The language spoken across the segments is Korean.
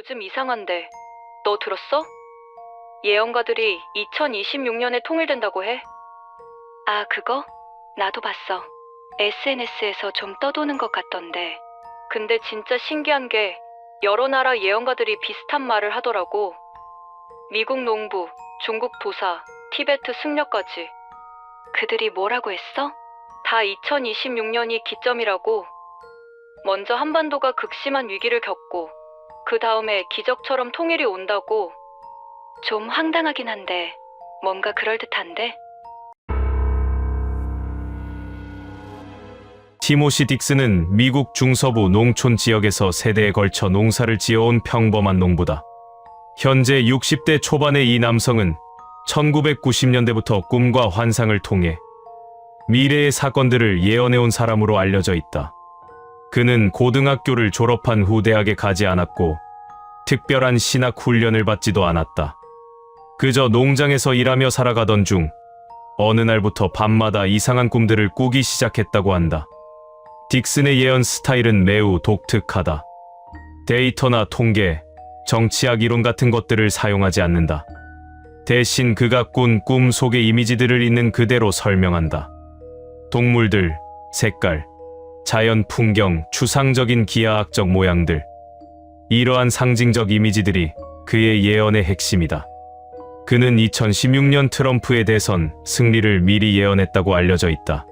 요즘 이상한데, 너 들었어? 예언가들이 2026년에 통일된다고 해. 아, 그거? 나도 봤어. SNS에서 좀 떠도는 것 같던데. 근데 진짜 신기한 게 여러 나라 예언가들이 비슷한 말을 하더라고. 미국 농부, 중국 도사, 티베트 승려까지. 그들이 뭐라고 했어? 다 2026년이 기점이라고. 먼저 한반도가 극심한 위기를 겪고 그 다음에 기적처럼 통일이 온다고. 좀 황당하긴 한데 뭔가 그럴듯한데? 티모시 딕스는 미국 중서부 농촌 지역에서 세대에 걸쳐 농사를 지어온 평범한 농부다. 현재 60대 초반의 이 남성은 1990년대부터 꿈과 환상을 통해 미래의 사건들을 예언해온 사람으로 알려져 있다. 그는 고등학교를 졸업한 후 대학에 가지 않았고 특별한 신학 훈련을 받지도 않았다. 그저 농장에서 일하며 살아가던 중 어느 날부터 밤마다 이상한 꿈들을 꾸기 시작했다고 한다. 딕슨의 예언 스타일은 매우 독특하다. 데이터나 통계, 정치학 이론 같은 것들을 사용하지 않는다. 대신 그가 꾼 꿈 속의 이미지들을 있는 그대로 설명한다. 동물들, 색깔, 자연 풍경, 추상적인 기하학적 모양들. 이러한 상징적 이미지들이 그의 예언의 핵심이다. 그는 2016년 트럼프의 대선 승리를 미리 예언했다고 알려져 있다.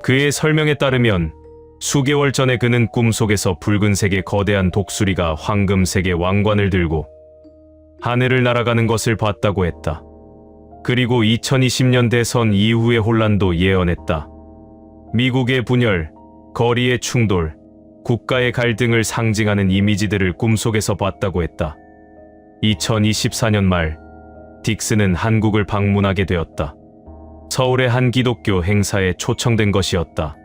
그의 설명에 따르면 수개월 전에 그는 꿈속에서 붉은색의 거대한 독수리가 황금색의 왕관을 들고 하늘을 날아가는 것을 봤다고 했다. 그리고 2020년 대선 이후의 혼란도 예언했다. 미국의 분열, 거리의 충돌, 국가의 갈등을 상징하는 이미지들을 꿈속에서 봤다고 했다. 2024년 말, 딕슨은 한국을 방문하게 되었다. 서울의 한 기독교 행사에 초청된 것이었다.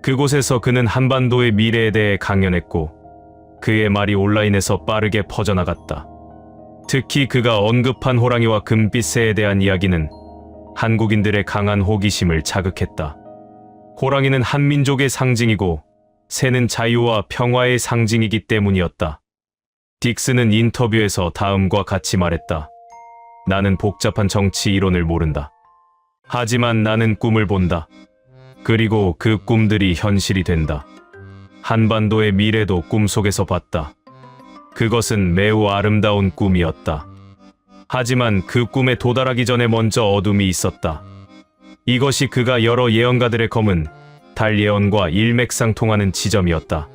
그곳에서 그는 한반도의 미래에 대해 강연했고 그의 말이 온라인에서 빠르게 퍼져나갔다. 특히 그가 언급한 호랑이와 금빛 새에 대한 이야기는 한국인들의 강한 호기심을 자극했다. 호랑이는 한민족의 상징이고 새는 자유와 평화의 상징이기 때문이었다. 딕슨은 인터뷰에서 다음과 같이 말했다. 나는 복잡한 정치 이론을 모른다. 하지만 나는 꿈을 본다. 그리고 그 꿈들이 현실이 된다. 한반도의 미래도 꿈속에서 봤다. 그것은 매우 아름다운 꿈이었다. 하지만 그 꿈에 도달하기 전에 먼저 어둠이 있었다. 이것이 그가 여러 예언가들의 검은 달 예언과 일맥상통하는 지점이었다.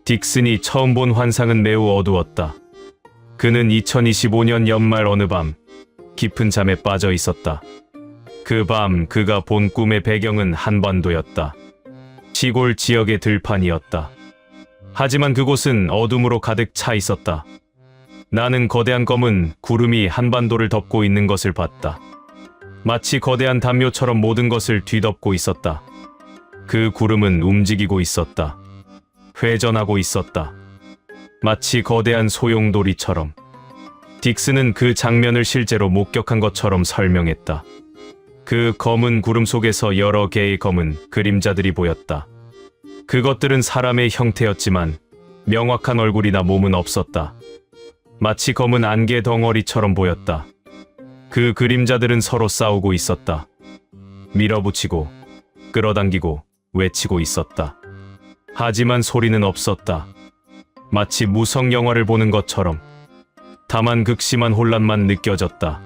딕슨이 처음 본 환상은 매우 어두웠다. 그는 2025년 연말 어느 밤 깊은 잠에 빠져 있었다. 그 밤 그가 본 꿈의 배경은 한반도였다. 시골 지역의 들판이었다. 하지만 그곳은 어둠으로 가득 차 있었다. 나는 거대한 검은 구름이 한반도를 덮고 있는 것을 봤다. 마치 거대한 담요처럼 모든 것을 뒤덮고 있었다. 그 구름은 움직이고 있었다. 회전하고 있었다. 마치 거대한 소용돌이처럼. 딕슨은 그 장면을 실제로 목격한 것처럼 설명했다. 그 검은 구름 속에서 여러 개의 검은 그림자들이 보였다. 그것들은 사람의 형태였지만 명확한 얼굴이나 몸은 없었다. 마치 검은 안개 덩어리처럼 보였다. 그 그림자들은 서로 싸우고 있었다. 밀어붙이고 끌어당기고 외치고 있었다. 하지만 소리는 없었다. 마치 무성 영화를 보는 것처럼. 다만 극심한 혼란만 느껴졌다.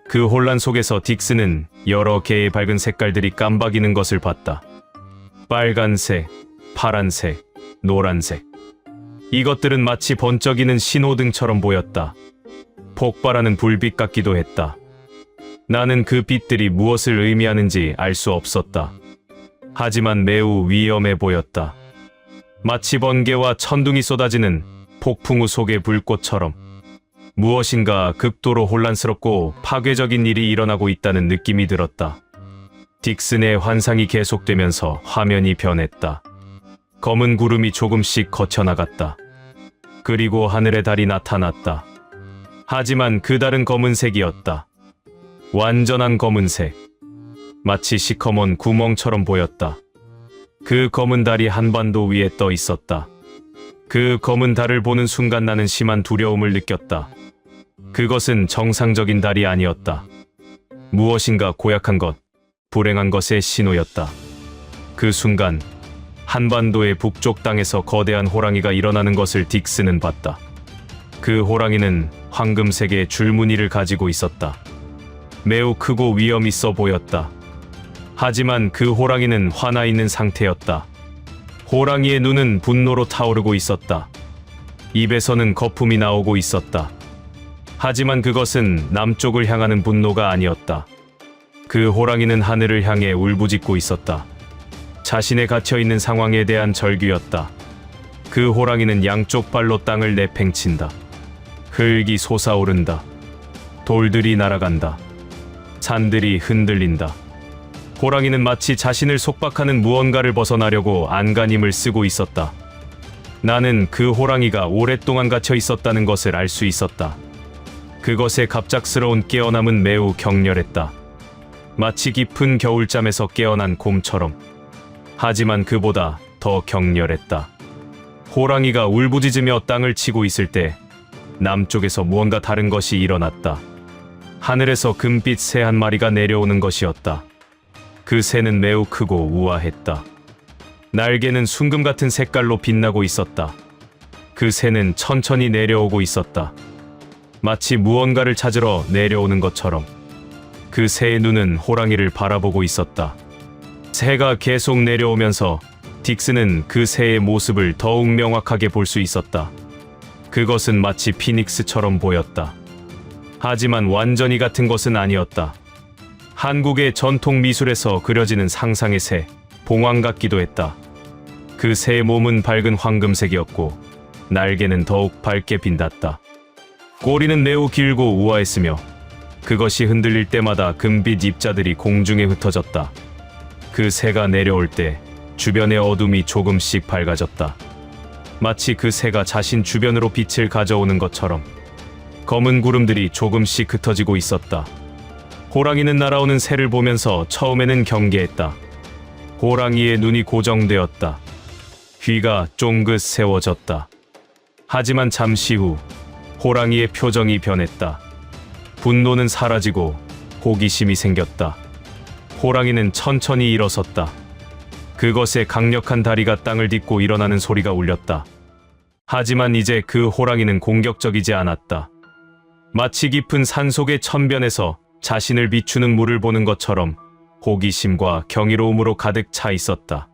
그 혼란 속에서 딕슨은 여러 개의 밝은 색깔들이 깜박이는 것을 봤다. 빨간색, 파란색, 노란색. 이것들은 마치 번쩍이는 신호등처럼 보였다. 폭발하는 불빛 같기도 했다. 나는 그 빛들이 무엇을 의미하는지 알 수 없었다. 하지만 매우 위험해 보였다. 마치 번개와 천둥이 쏟아지는 폭풍 우 속의 불꽃처럼. 무엇인가 극도로 혼란스럽고 파괴적인 일이 일어나고 있다는 느낌이 들었다. 딕슨의 환상이 계속되면서 화면이 변했다. 검은 구름이 조금씩 거쳐나갔다. 그리고 하늘의 달이 나타났다. 하지만 그 달은 검은색이었다. 완전한 검은색. 마치 시커먼 구멍처럼 보였다. 그 검은 달이 한반도 위에 떠 있었다. 그 검은 달을 보는 순간 나는 심한 두려움을 느꼈다. 그것은 정상적인 달이 아니었다. 무엇인가 고약한 것, 불행한 것의 신호였다. 그 순간 한반도의 북쪽 땅에서 거대한 호랑이가 일어나는 것을 딕스는 봤다. 그 호랑이는 황금색의 줄무늬를 가지고 있었다. 매우 크고 위험 있어 보였다. 하지만 그 호랑이는 화나 있는 상태였다. 호랑이의 눈은 분노로 타오르고 있었다. 입에서는 거품이 나오고 있었다. 하지만 그것은 남쪽을 향하는 분노가 아니었다. 그 호랑이는 하늘을 향해 울부짖고 있었다. 자신의 갇혀있는 상황에 대한 절규였다. 그 호랑이는 양쪽 발로 땅을 내팽친다. 흙이 솟아오른다. 돌들이 날아간다. 산들이 흔들린다. 호랑이는 마치 자신을 속박하는 무언가를 벗어나려고 안간힘을 쓰고 있었다. 나는 그 호랑이가 오랫동안 갇혀 있었다는 것을 알 수 있었다. 그것의 갑작스러운 깨어남은 매우 격렬했다. 마치 깊은 겨울잠에서 깨어난 곰처럼. 하지만 그보다 더 격렬했다. 호랑이가 울부짖으며 땅을 치고 있을 때 남쪽에서 무언가 다른 것이 일어났다. 하늘에서 금빛 새 한 마리가 내려오는 것이었다. 그 새는 매우 크고 우아했다. 날개는 순금 같은 색깔로 빛나고 있었다. 그 새는 천천히 내려오고 있었다. 마치 무언가를 찾으러 내려오는 것처럼. 그 새의 눈은 호랑이를 바라보고 있었다. 새가 계속 내려오면서 딕스는 그 새의 모습을 더욱 명확하게 볼 수 있었다. 그것은 마치 피닉스처럼 보였다. 하지만 완전히 같은 것은 아니었다. 한국의 전통 미술에서 그려지는 상상의 새, 봉황 같기도 했다. 그 새의 몸은 밝은 황금색이었고 날개는 더욱 밝게 빛났다. 꼬리는 매우 길고 우아했으며 그것이 흔들릴 때마다 금빛 입자들이 공중에 흩어졌다. 그 새가 내려올 때 주변의 어둠이 조금씩 밝아졌다. 마치 그 새가 자신 주변으로 빛을 가져오는 것처럼. 검은 구름들이 조금씩 흩어지고 있었다. 호랑이는 날아오는 새를 보면서 처음에는 경계했다. 호랑이의 눈이 고정되었다. 귀가 쫑긋 세워졌다. 하지만 잠시 후 호랑이의 표정이 변했다. 분노는 사라지고 호기심이 생겼다. 호랑이는 천천히 일어섰다. 그것의 강력한 다리가 땅을 딛고 일어나는 소리가 울렸다. 하지만 이제 그 호랑이는 공격적이지 않았다. 마치 깊은 산속의 천변에서 자신을 비추는 물을 보는 것처럼 호기심과 경이로움으로 가득 차 있었다.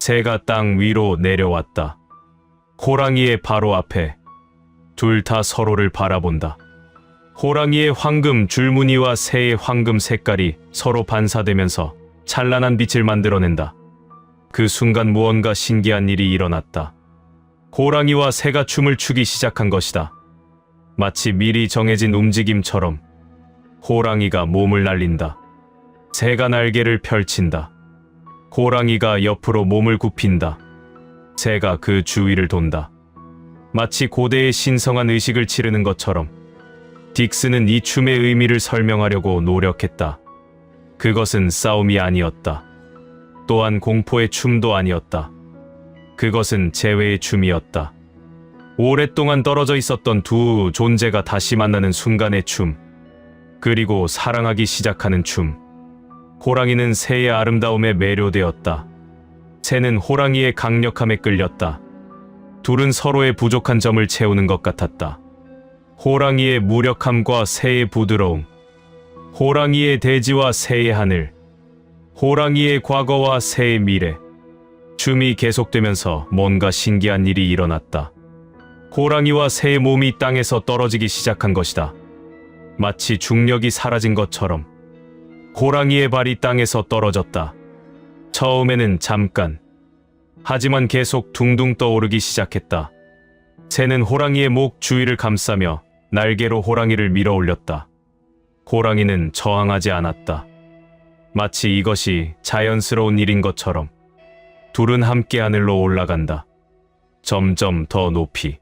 새가 땅 위로 내려왔다. 호랑이의 바로 앞에 둘 다 서로를 바라본다. 호랑이의 황금 줄무늬와 새의 황금 색깔이 서로 반사되면서 찬란한 빛을 만들어낸다. 그 순간 무언가 신기한 일이 일어났다. 호랑이와 새가 춤을 추기 시작한 것이다. 마치 미리 정해진 움직임처럼. 호랑이가 몸을 날린다. 새가 날개를 펼친다. 호랑이가 옆으로 몸을 굽힌다. 새가 그 주위를 돈다. 마치 고대의 신성한 의식을 치르는 것처럼. 딕스는 이 춤의 의미를 설명하려고 노력했다. 그것은 싸움이 아니었다. 또한 공포의 춤도 아니었다. 그것은 재회의 춤이었다. 오랫동안 떨어져 있었던 두 존재가 다시 만나는 순간의 춤. 그리고 사랑하기 시작하는 춤. 호랑이는 새의 아름다움에 매료되었다. 새는 호랑이의 강력함에 끌렸다. 둘은 서로의 부족한 점을 채우는 것 같았다. 호랑이의 무력함과 새의 부드러움. 호랑이의 대지와 새의 하늘. 호랑이의 과거와 새의 미래. 춤이 계속되면서 뭔가 신기한 일이 일어났다. 호랑이와 새의 몸이 땅에서 떨어지기 시작한 것이다. 마치 중력이 사라진 것처럼. 호랑이의 발이 땅에서 떨어졌다. 처음에는 잠깐. 하지만 계속 둥둥 떠오르기 시작했다. 새는 호랑이의 목 주위를 감싸며 날개로 호랑이를 밀어 올렸다. 호랑이는 저항하지 않았다. 마치 이것이 자연스러운 일인 것처럼. 둘은 함께 하늘로 올라간다. 점점 더 높이.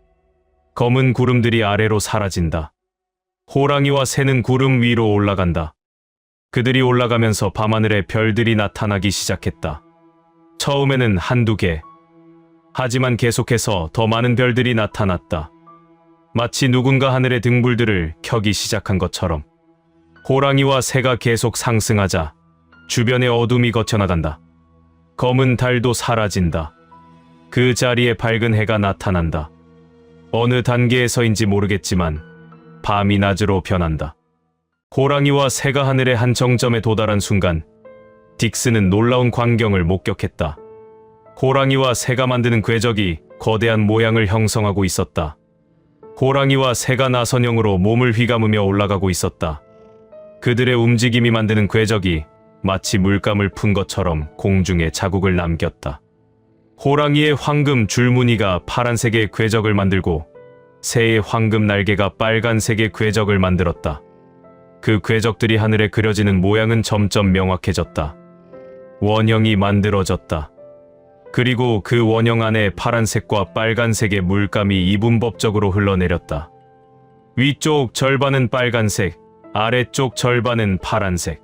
검은 구름들이 아래로 사라진다. 호랑이와 새는 구름 위로 올라간다. 그들이 올라가면서 밤하늘에 별들이 나타나기 시작했다. 처음에는 한두 개, 하지만 계속해서 더 많은 별들이 나타났다. 마치 누군가 하늘의 등불들을 켜기 시작한 것처럼. 호랑이와 새가 계속 상승하자 주변의 어둠이 거쳐나간다. 검은 달도 사라진다. 그 자리에 밝은 해가 나타난다. 어느 단계에서인지 모르겠지만 밤이 낮으로 변한다. 호랑이와 새가 하늘의 한 정점에 도달한 순간 딕스는 놀라운 광경을 목격했다. 호랑이와 새가 만드는 궤적이 거대한 모양을 형성하고 있었다. 호랑이와 새가 나선형으로 몸을 휘감으며 올라가고 있었다. 그들의 움직임이 만드는 궤적이 마치 물감을 푼 것처럼 공중에 자국을 남겼다. 호랑이의 황금 줄무늬가 파란색의 궤적을 만들고 새의 황금 날개가 빨간색의 궤적을 만들었다. 그 궤적들이 하늘에 그려지는 모양은 점점 명확해졌다. 원형이 만들어졌다. 그리고 그 원형 안에 파란색과 빨간색의 물감이 이분법적으로 흘러내렸다. 위쪽 절반은 빨간색, 아래쪽 절반은 파란색.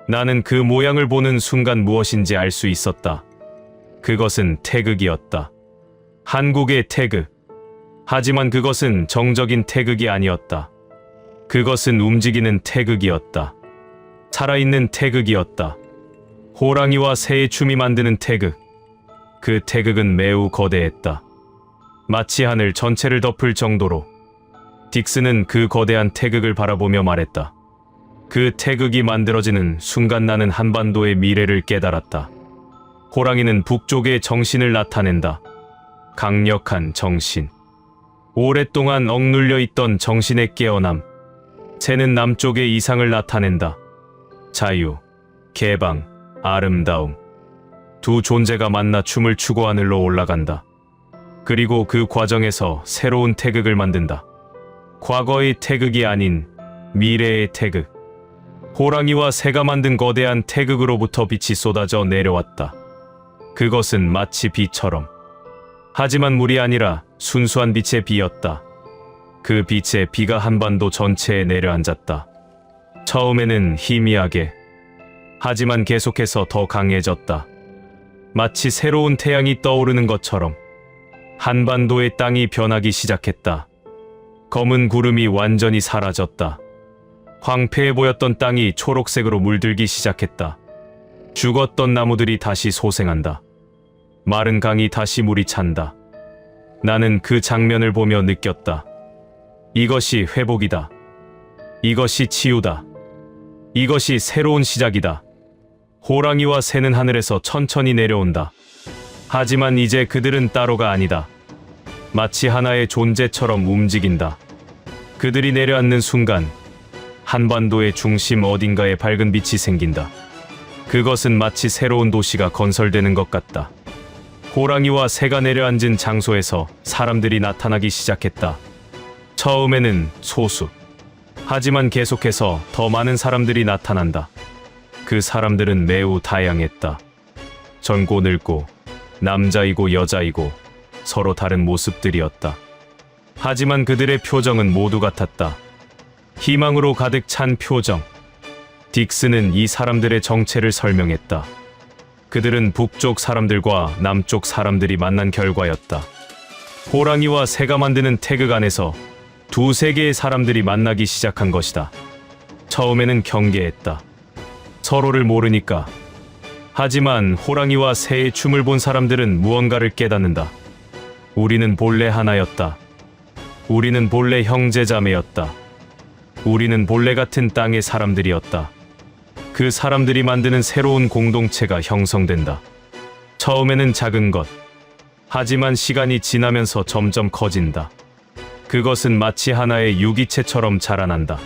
나는 그 모양을 보는 순간 무엇인지 알 수 있었다. 그것은 태극이었다. 한국의 태극. 하지만 그것은 정적인 태극이 아니었다. 그것은 움직이는 태극이었다. 살아있는 태극이었다. 호랑이와 새의 춤이 만드는 태극. 그 태극은 매우 거대했다. 마치 하늘 전체를 덮을 정도로. 딕스는 그 거대한 태극을 바라보며 말했다. 그 태극이 만들어지는 순간 나는 한반도의 미래를 깨달았다. 호랑이는 북쪽의 정신을 나타낸다. 강력한 정신. 오랫동안 억눌려 있던 정신의 깨어남. 새는 남쪽의 이상을 나타낸다. 자유, 개방, 아름다움. 두 존재가 만나 춤을 추고 하늘로 올라간다. 그리고 그 과정에서 새로운 태극을 만든다. 과거의 태극이 아닌 미래의 태극. 호랑이와 새가 만든 거대한 태극으로부터 빛이 쏟아져 내려왔다. 그것은 마치 비처럼. 하지만 물이 아니라 순수한 빛의 비였다. 그 빛의 비가 한반도 전체에 내려앉았다. 처음에는 희미하게, 하지만 계속해서 더 강해졌다. 마치 새로운 태양이 떠오르는 것처럼 한반도의 땅이 변하기 시작했다. 검은 구름이 완전히 사라졌다. 황폐해 보였던 땅이 초록색으로 물들기 시작했다. 죽었던 나무들이 다시 소생한다. 마른 강이 다시 물이 찬다. 나는 그 장면을 보며 느꼈다. 이것이 회복이다. 이것이 치유다. 이것이 새로운 시작이다. 호랑이와 새는 하늘에서 천천히 내려온다. 하지만 이제 그들은 따로가 아니다. 마치 하나의 존재처럼 움직인다. 그들이 내려앉는 순간 한반도의 중심 어딘가에 밝은 빛이 생긴다. 그것은 마치 새로운 도시가 건설되는 것 같다. 호랑이와 새가 내려앉은 장소에서 사람들이 나타나기 시작했다. 처음에는 소수. 하지만 계속해서 더 많은 사람들이 나타난다. 그 사람들은 매우 다양했다. 젊고 늙고, 남자이고 여자이고, 서로 다른 모습들이었다. 하지만 그들의 표정은 모두 같았다. 희망으로 가득 찬 표정. 딕스는 이 사람들의 정체를 설명했다. 그들은 북쪽 사람들과 남쪽 사람들이 만난 결과였다. 호랑이와 새가 만드는 태극 안에서 두 세계의 사람들이 만나기 시작한 것이다. 처음에는 경계했다. 서로를 모르니까. 하지만 호랑이와 새의 춤을 본 사람들은 무언가를 깨닫는다. 우리는 본래 하나였다. 우리는 본래 형제자매였다. 우리는 본래 같은 땅의 사람들이었다. 그 사람들이 만드는 새로운 공동체가 형성된다. 처음에는 작은 것. 하지만 시간이 지나면서 점점 커진다. 그것은 마치 하나의 유기체처럼 자라난다.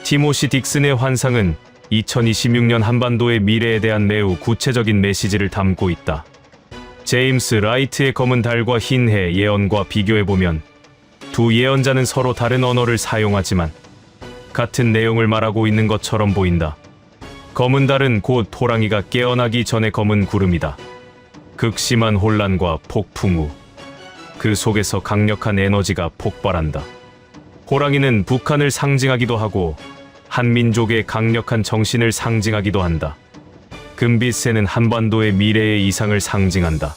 티모시 딕슨의 환상은 2026년 한반도의 미래에 대한 매우 구체적인 메시지를 담고 있다. 제임스 라이트의 검은 달과 흰 해 예언과 비교해보면 두 예언자는 서로 다른 언어를 사용하지만 같은 내용을 말하고 있는 것처럼 보인다. 검은 달은 곧 호랑이가 깨어나기 전의 검은 구름이다. 극심한 혼란과 폭풍 후 그 속에서 강력한 에너지가 폭발한다. 호랑이는 북한을 상징하기도 하고 한민족의 강력한 정신을 상징하기도 한다. 금빛새는 한반도의 미래의 이상을 상징한다.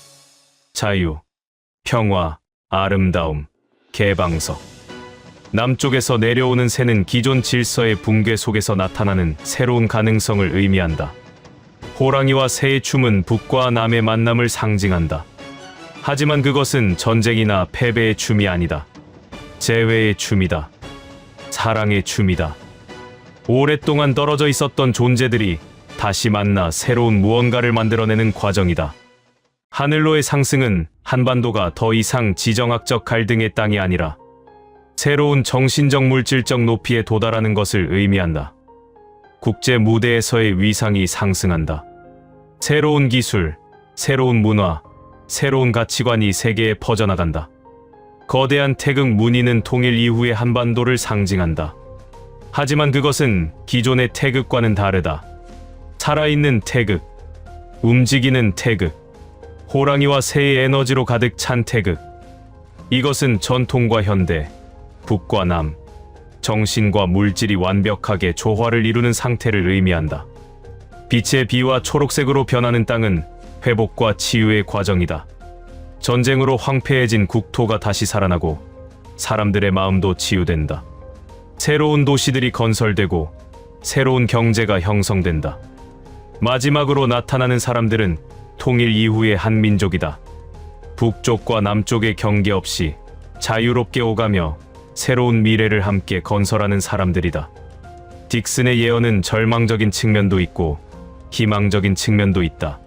자유, 평화, 아름다움, 개방석. 남쪽에서 내려오는 새는 기존 질서의 붕괴 속에서 나타나는 새로운 가능성을 의미한다. 호랑이와 새의 춤은 북과 남의 만남을 상징한다. 하지만 그것은 전쟁이나 패배의 춤이 아니다. 재회의 춤이다. 사랑의 춤이다. 오랫동안 떨어져 있었던 존재들이 다시 만나 새로운 무언가를 만들어내는 과정이다. 하늘로의 상승은 한반도가 더 이상 지정학적 갈등의 땅이 아니라 새로운 정신적 물질적 높이에 도달하는 것을 의미한다. 국제 무대에서의 위상이 상승한다. 새로운 기술, 새로운 문화, 새로운 가치관이 세계에 퍼져나간다. 거대한 태극 무늬는 통일 이후의 한반도를 상징한다. 하지만 그것은 기존의 태극과는 다르다. 살아있는 태극, 움직이는 태극, 호랑이와 새의 에너지로 가득 찬 태극. 이것은 전통과 현대, 북과 남, 정신과 물질이 완벽하게 조화를 이루는 상태를 의미한다. 빛의 비와 초록색으로 변하는 땅은 회복과 치유의 과정이다. 전쟁으로 황폐해진 국토가 다시 살아나고 사람들의 마음도 치유된다. 새로운 도시들이 건설되고 새로운 경제가 형성된다. 마지막으로 나타나는 사람들은 통일 이후의 한민족이다. 북쪽과 남쪽의 경계 없이 자유롭게 오가며 새로운 미래를 함께 건설하는 사람들이다. 딕슨의 예언은 절망적인 측면도 있고 희망적인 측면도 있다.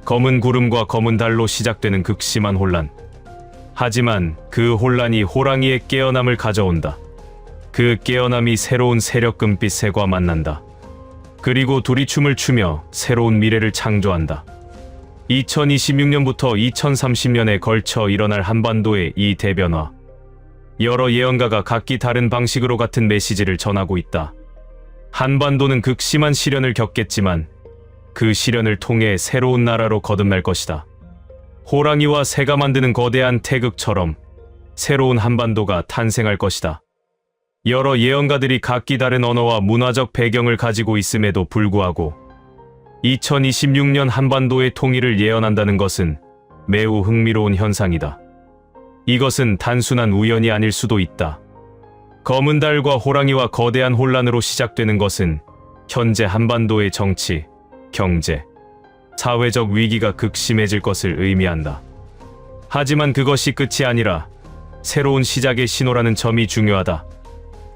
검은 구름과 검은 달로 시작되는 극심한 혼란. 하지만 그 혼란이 호랑이의 깨어남을 가져온다. 그 깨어남이 새로운 세력 금빛 새와 만난다. 그리고 둘이 춤을 추며 새로운 미래를 창조한다. 2026년부터 2030년에 걸쳐 일어날 한반도의 이 대변화. 여러 예언가가 각기 다른 방식으로 같은 메시지를 전하고 있다. 한반도는 극심한 시련을 겪겠지만 그 시련을 통해 새로운 나라로 거듭날 것이다. 호랑이와 새가 만드는 거대한 태극처럼 새로운 한반도가 탄생할 것이다. 여러 예언가들이 각기 다른 언어와 문화적 배경을 가지고 있음에도 불구하고 2026년 한반도의 통일을 예언한다는 것은 매우 흥미로운 현상이다. 이것은 단순한 우연이 아닐 수도 있다. 검은 달과 호랑이와 거대한 혼란으로 시작되는 것은 현재 한반도의 정치, 경제, 사회적 위기가 극심해질 것을 의미한다. 하지만 그것이 끝이 아니라 새로운 시작의 신호라는 점이 중요하다.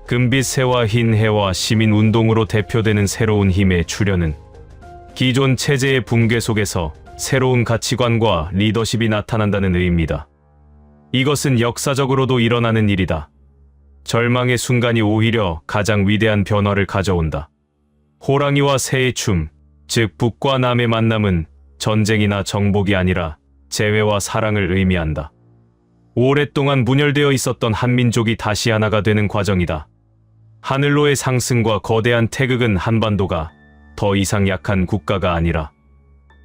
금빛 새와 흰 해와 시민운동으로 대표되는 새로운 힘의 출현은 기존 체제의 붕괴 속에서 새로운 가치관과 리더십이 나타난다는 의미다. 이것은 역사적으로도 일어나는 일이다. 절망의 순간이 오히려 가장 위대한 변화를 가져온다. 호랑이와 새의 춤, 즉 북과 남의 만남은 전쟁이나 정복이 아니라 재회와 사랑을 의미한다. 오랫동안 분열되어 있었던 한민족이 다시 하나가 되는 과정이다. 하늘로의 상승과 거대한 태극은 한반도가 더 이상 약한 국가가 아니라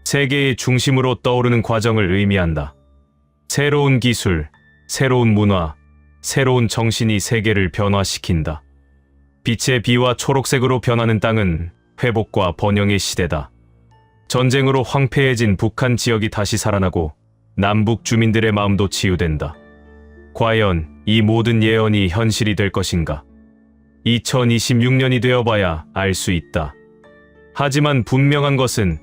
세계의 중심으로 떠오르는 과정을 의미한다. 새로운 기술, 새로운 문화, 새로운 정신이 세계를 변화시킨다. 빛의 비와 초록색으로 변하는 땅은 회복과 번영의 시대다. 전쟁으로 황폐해진 북한 지역이 다시 살아나고 남북 주민들의 마음도 치유된다. 과연 이 모든 예언이 현실이 될 것인가? 2026년이 되어봐야 알 수 있다. 하지만 분명한 것은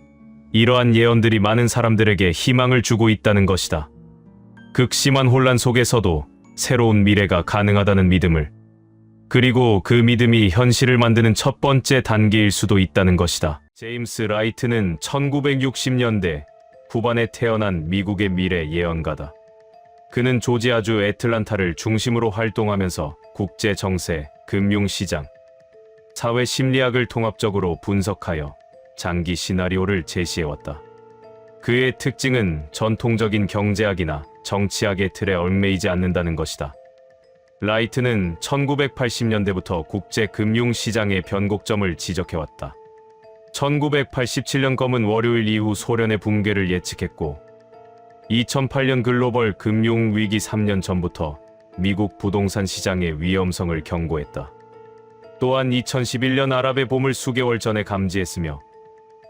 이러한 예언들이 많은 사람들에게 희망을 주고 있다는 것이다. 극심한 혼란 속에서도 새로운 미래가 가능하다는 믿음을, 그리고 그 믿음이 현실을 만드는 첫 번째 단계일 수도 있다는 것이다. 제임스 라이트는 1960년대 후반에 태어난 미국의 미래 예언가다. 그는 조지아주 애틀란타를 중심으로 활동하면서 국제 정세, 금융시장, 사회 심리학을 통합적으로 분석하여 장기 시나리오를 제시해왔다. 그의 특징은 전통적인 경제학이나 정치학의 틀에 얽매이지 않는다는 것이다. 라이트는 1980년대부터 국제 금융시장의 변곡점을 지적해왔다. 1987년 검은 월요일 이후 소련의 붕괴를 예측했고 2008년 글로벌 금융위기 3년 전부터 미국 부동산 시장의 위험성을 경고했다. 또한 2011년 아랍의 봄을 수개월 전에 감지했으며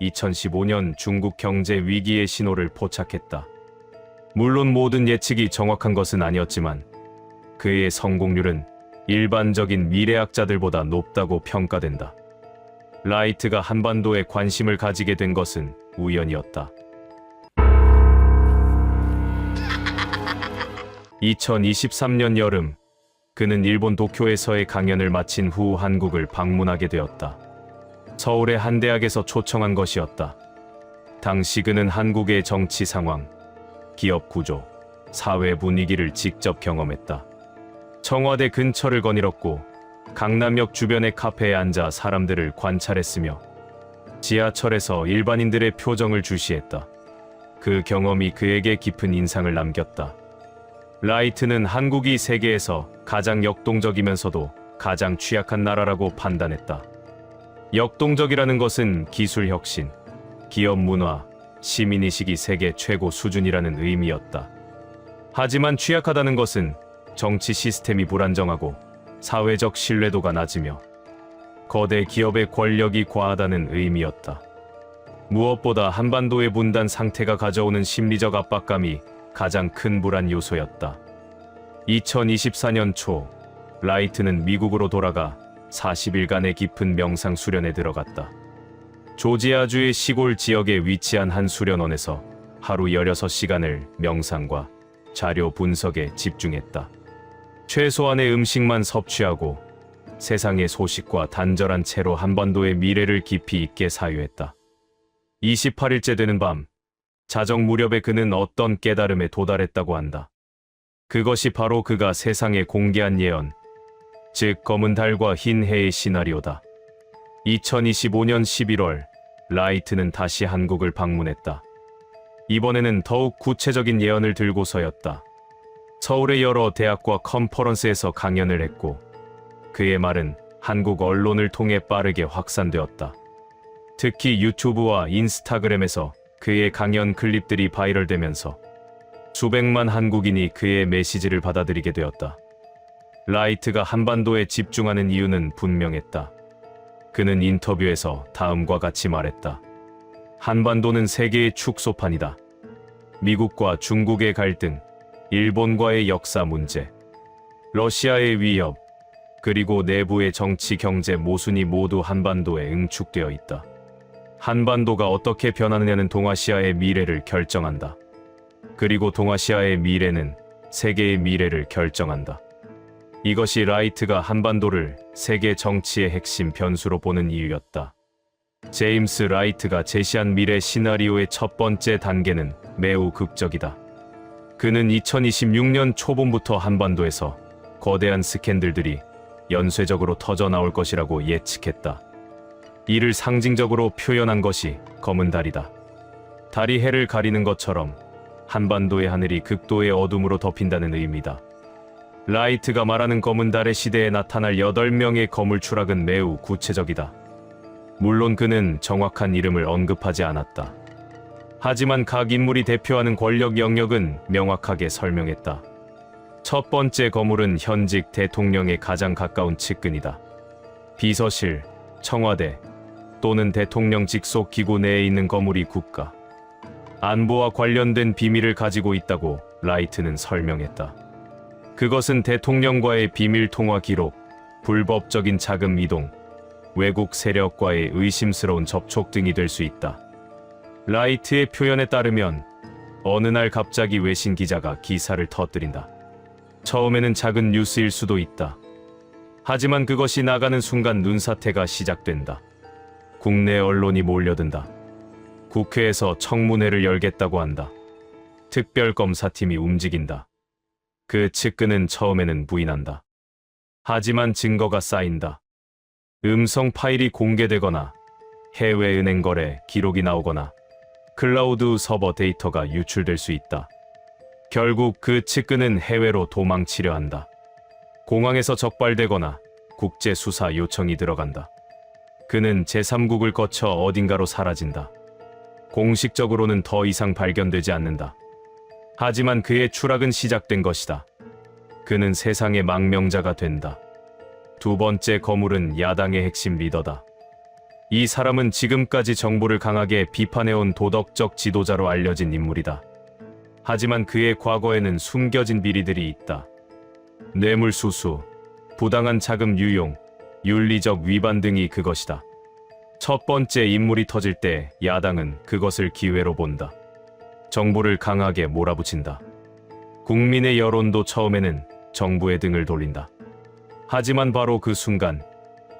2015년 중국 경제 위기의 신호를 포착했다. 물론 모든 예측이 정확한 것은 아니었지만 그의 성공률은 일반적인 미래학자들보다 높다고 평가된다. 라이트가 한반도에 관심을 가지게 된 것은 우연이었다. 2023년 여름, 그는 일본 도쿄에서의 강연을 마친 후 한국을 방문하게 되었다. 서울의 한 대학에서 초청한 것이었다. 당시 그는 한국의 정치 상황, 기업 구조, 사회 분위기를 직접 경험했다. 청와대 근처를 거닐었고 강남역 주변의 카페에 앉아 사람들을 관찰했으며 지하철에서 일반인들의 표정을 주시했다. 그 경험이 그에게 깊은 인상을 남겼다. 라이트는 한국이 세계에서 가장 역동적이면서도 가장 취약한 나라라고 판단했다. 역동적이라는 것은 기술 혁신, 기업 문화, 시민의식이 세계 최고 수준이라는 의미였다. 하지만 취약하다는 것은 정치 시스템이 불안정하고 사회적 신뢰도가 낮으며 거대 기업의 권력이 과하다는 의미였다. 무엇보다 한반도의 분단 상태가 가져오는 심리적 압박감이 가장 큰 불안 요소였다. 2024년 초, 라이트는 미국으로 돌아가 40일간의 깊은 명상 수련에 들어갔다. 조지아주의 시골 지역에 위치한 한 수련원에서 하루 16시간을 명상과 자료 분석에 집중했다. 최소한의 음식만 섭취하고 세상의 소식과 단절한 채로 한반도의 미래를 깊이 있게 사유했다. 28일째 되는 밤, 자정 무렵에 그는 어떤 깨달음에 도달했다고 한다. 그것이 바로 그가 세상에 공개한 예언, 즉 검은 달과 흰 해의 시나리오다. 2025년 11월, 라이트는 다시 한국을 방문했다. 이번에는 더욱 구체적인 예언을 들고서였다. 서울의 여러 대학과 컨퍼런스에서 강연을 했고 그의 말은 한국 언론을 통해 빠르게 확산되었다. 특히 유튜브와 인스타그램에서 그의 강연 클립들이 바이럴되면서 수백만 한국인이 그의 메시지를 받아들이게 되었다. 라이트가 한반도에 집중하는 이유는 분명했다. 그는 인터뷰에서 다음과 같이 말했다. 한반도는 세계의 축소판이다. 미국과 중국의 갈등, 일본과의 역사 문제, 러시아의 위협, 그리고 내부의 정치 경제 모순이 모두 한반도에 응축되어 있다. 한반도가 어떻게 변하느냐는 동아시아의 미래를 결정한다. 그리고 동아시아의 미래는 세계의 미래를 결정한다. 이것이 라이트가 한반도를 세계 정치의 핵심 변수로 보는 이유였다. 제임스 라이트가 제시한 미래 시나리오의 첫 번째 단계는 매우 극적이다. 그는 2026년 초봄부터 한반도에서 거대한 스캔들들이 연쇄적으로 터져 나올 것이라고 예측했다. 이를 상징적으로 표현한 것이 검은 달이다. 달이 해를 가리는 것처럼 한반도의 하늘이 극도의 어둠으로 덮인다는 의미다. 라이트가 말하는 검은 달의 시대에 나타날 8명의 거물 추락은 매우 구체적이다. 물론 그는 정확한 이름을 언급하지 않았다. 하지만 각 인물이 대표하는 권력 영역은 명확하게 설명했다. 첫 번째 거물은 현직 대통령에 가장 가까운 측근이다. 비서실, 청와대 또는 대통령 직속 기구 내에 있는 거물이 국가, 안보와 관련된 비밀을 가지고 있다고 라이트는 설명했다. 그것은 대통령과의 비밀 통화 기록, 불법적인 자금 이동, 외국 세력과의 의심스러운 접촉 등이 될 수 있다. 라이트의 표현에 따르면 어느 날 갑자기 외신 기자가 기사를 터뜨린다. 처음에는 작은 뉴스일 수도 있다. 하지만 그것이 나가는 순간 눈사태가 시작된다. 국내 언론이 몰려든다. 국회에서 청문회를 열겠다고 한다. 특별검사팀이 움직인다. 그 측근은 처음에는 부인한다. 하지만 증거가 쌓인다. 음성 파일이 공개되거나 해외 은행 거래 기록이 나오거나 클라우드 서버 데이터가 유출될 수 있다. 결국 그 측근은 해외로 도망치려 한다. 공항에서 적발되거나 국제 수사 요청이 들어간다. 그는 제3국을 거쳐 어딘가로 사라진다. 공식적으로는 더 이상 발견되지 않는다. 하지만 그의 추락은 시작된 것이다. 그는 세상의 망명자가 된다. 두 번째 거물은 야당의 핵심 리더다. 이 사람은 지금까지 정부를 강하게 비판해온 도덕적 지도자로 알려진 인물이다. 하지만 그의 과거에는 숨겨진 비리들이 있다. 뇌물수수, 부당한 자금 유용, 윤리적 위반 등이 그것이다. 첫 번째 인물이 터질 때 야당은 그것을 기회로 본다. 정부를 강하게 몰아붙인다. 국민의 여론도 처음에는 정부의 등을 돌린다. 하지만 바로 그 순간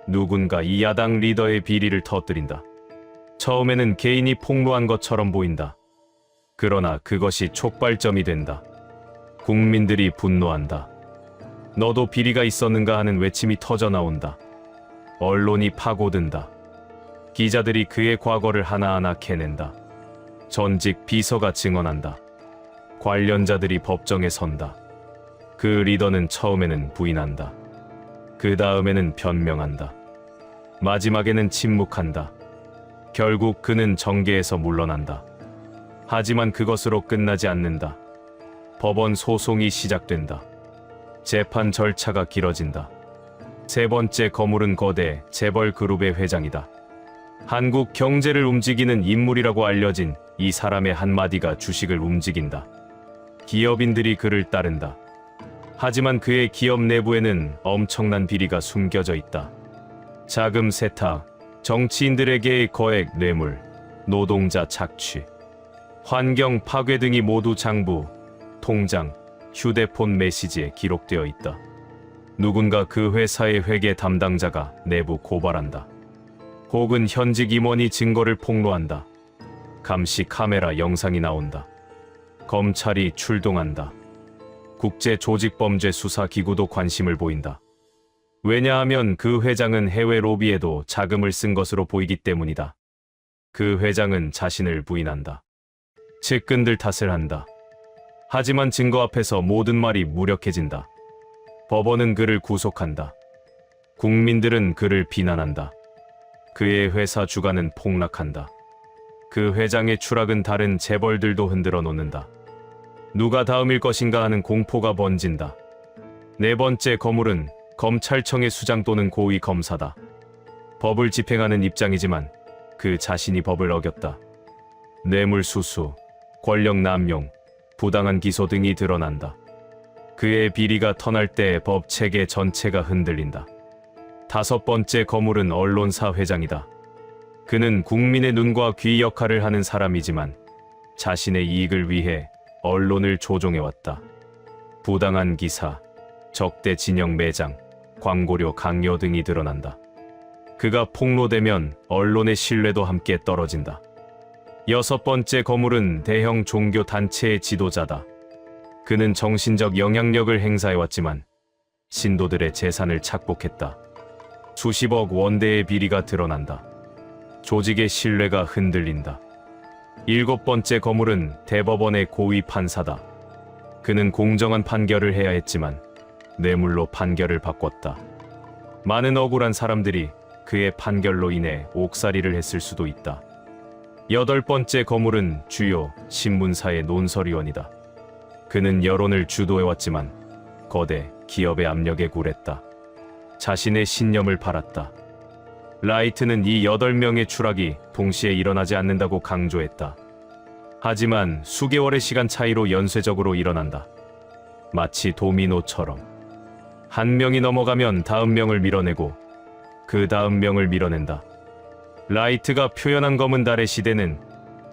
누군가 이 야당 리더의 비리를 터뜨린다. 처음에는 개인이 폭로한 것처럼 보인다. 그러나 그것이 촉발점이 된다. 국민들이 분노한다. 너도 비리가 있었는가 하는 외침이 터져 나온다. 언론이 파고든다. 기자들이 그의 과거를 하나하나 캐낸다. 전직 비서가 증언한다. 관련자들이 법정에 선다. 그 리더는 처음에는 부인한다. 그 다음에는 변명한다. 마지막에는 침묵한다. 결국 그는 정계에서 물러난다. 하지만 그것으로 끝나지 않는다. 법원 소송이 시작된다. 재판 절차가 길어진다. 세 번째 거물은 거대 재벌 그룹의 회장이다. 한국 경제를 움직이는 인물이라고 알려진 이 사람의 한마디가 주식을 움직인다. 기업인들이 그를 따른다. 하지만 그의 기업 내부에는 엄청난 비리가 숨겨져 있다. 자금 세탁, 정치인들에게의 거액 뇌물, 노동자 착취, 환경 파괴 등이 모두 장부, 통장, 휴대폰 메시지에 기록되어 있다. 누군가 그 회사의 회계 담당자가 내부 고발한다. 혹은 현직 임원이 증거를 폭로한다. 감시 카메라 영상이 나온다. 검찰이 출동한다. 국제조직범죄수사기구도 관심을 보인다. 왜냐하면 그 회장은 해외 로비에도 자금을 쓴 것으로 보이기 때문이다. 그 회장은 자신을 부인한다. 측근들 탓을 한다. 하지만 증거 앞에서 모든 말이 무력해진다. 법원은 그를 구속한다. 국민들은 그를 비난한다. 그의 회사 주가는 폭락한다. 그 회장의 추락은 다른 재벌들도 흔들어 놓는다. 누가 다음일 것인가 하는 공포가 번진다. 네 번째 거물은 검찰청의 수장 또는 고위 검사다. 법을 집행하는 입장이지만 그 자신이 법을 어겼다. 뇌물수수, 권력 남용, 부당한 기소 등이 드러난다. 그의 비리가 터날 때 법 체계 전체가 흔들린다. 다섯 번째 거물은 언론사 회장이다. 그는 국민의 눈과 귀 역할을 하는 사람이지만 자신의 이익을 위해 언론을 조종해왔다. 부당한 기사, 적대 진영 매장, 광고료 강요 등이 드러난다. 그가 폭로되면 언론의 신뢰도 함께 떨어진다. 여섯 번째 거물은 대형 종교 단체의 지도자다. 그는 정신적 영향력을 행사해왔지만 신도들의 재산을 착복했다. 수십억 원대의 비리가 드러난다. 조직의 신뢰가 흔들린다. 일곱 번째 거물은 대법원의 고위 판사다. 그는 공정한 판결을 해야 했지만 뇌물로 판결을 바꿨다. 많은 억울한 사람들이 그의 판결로 인해 옥살이를 했을 수도 있다. 여덟 번째 거물은 주요 신문사의 논설위원이다. 그는 여론을 주도해왔지만 거대 기업의 압력에 굴했다. 자신의 신념을 팔았다. 라이트는 이 8명의 추락이 동시에 일어나지 않는다고 강조했다. 하지만 수개월의 시간 차이로 연쇄적으로 일어난다. 마치 도미노처럼. 한 명이 넘어가면 다음 명을 밀어내고 그 다음 명을 밀어낸다. 라이트가 표현한 검은 달의 시대는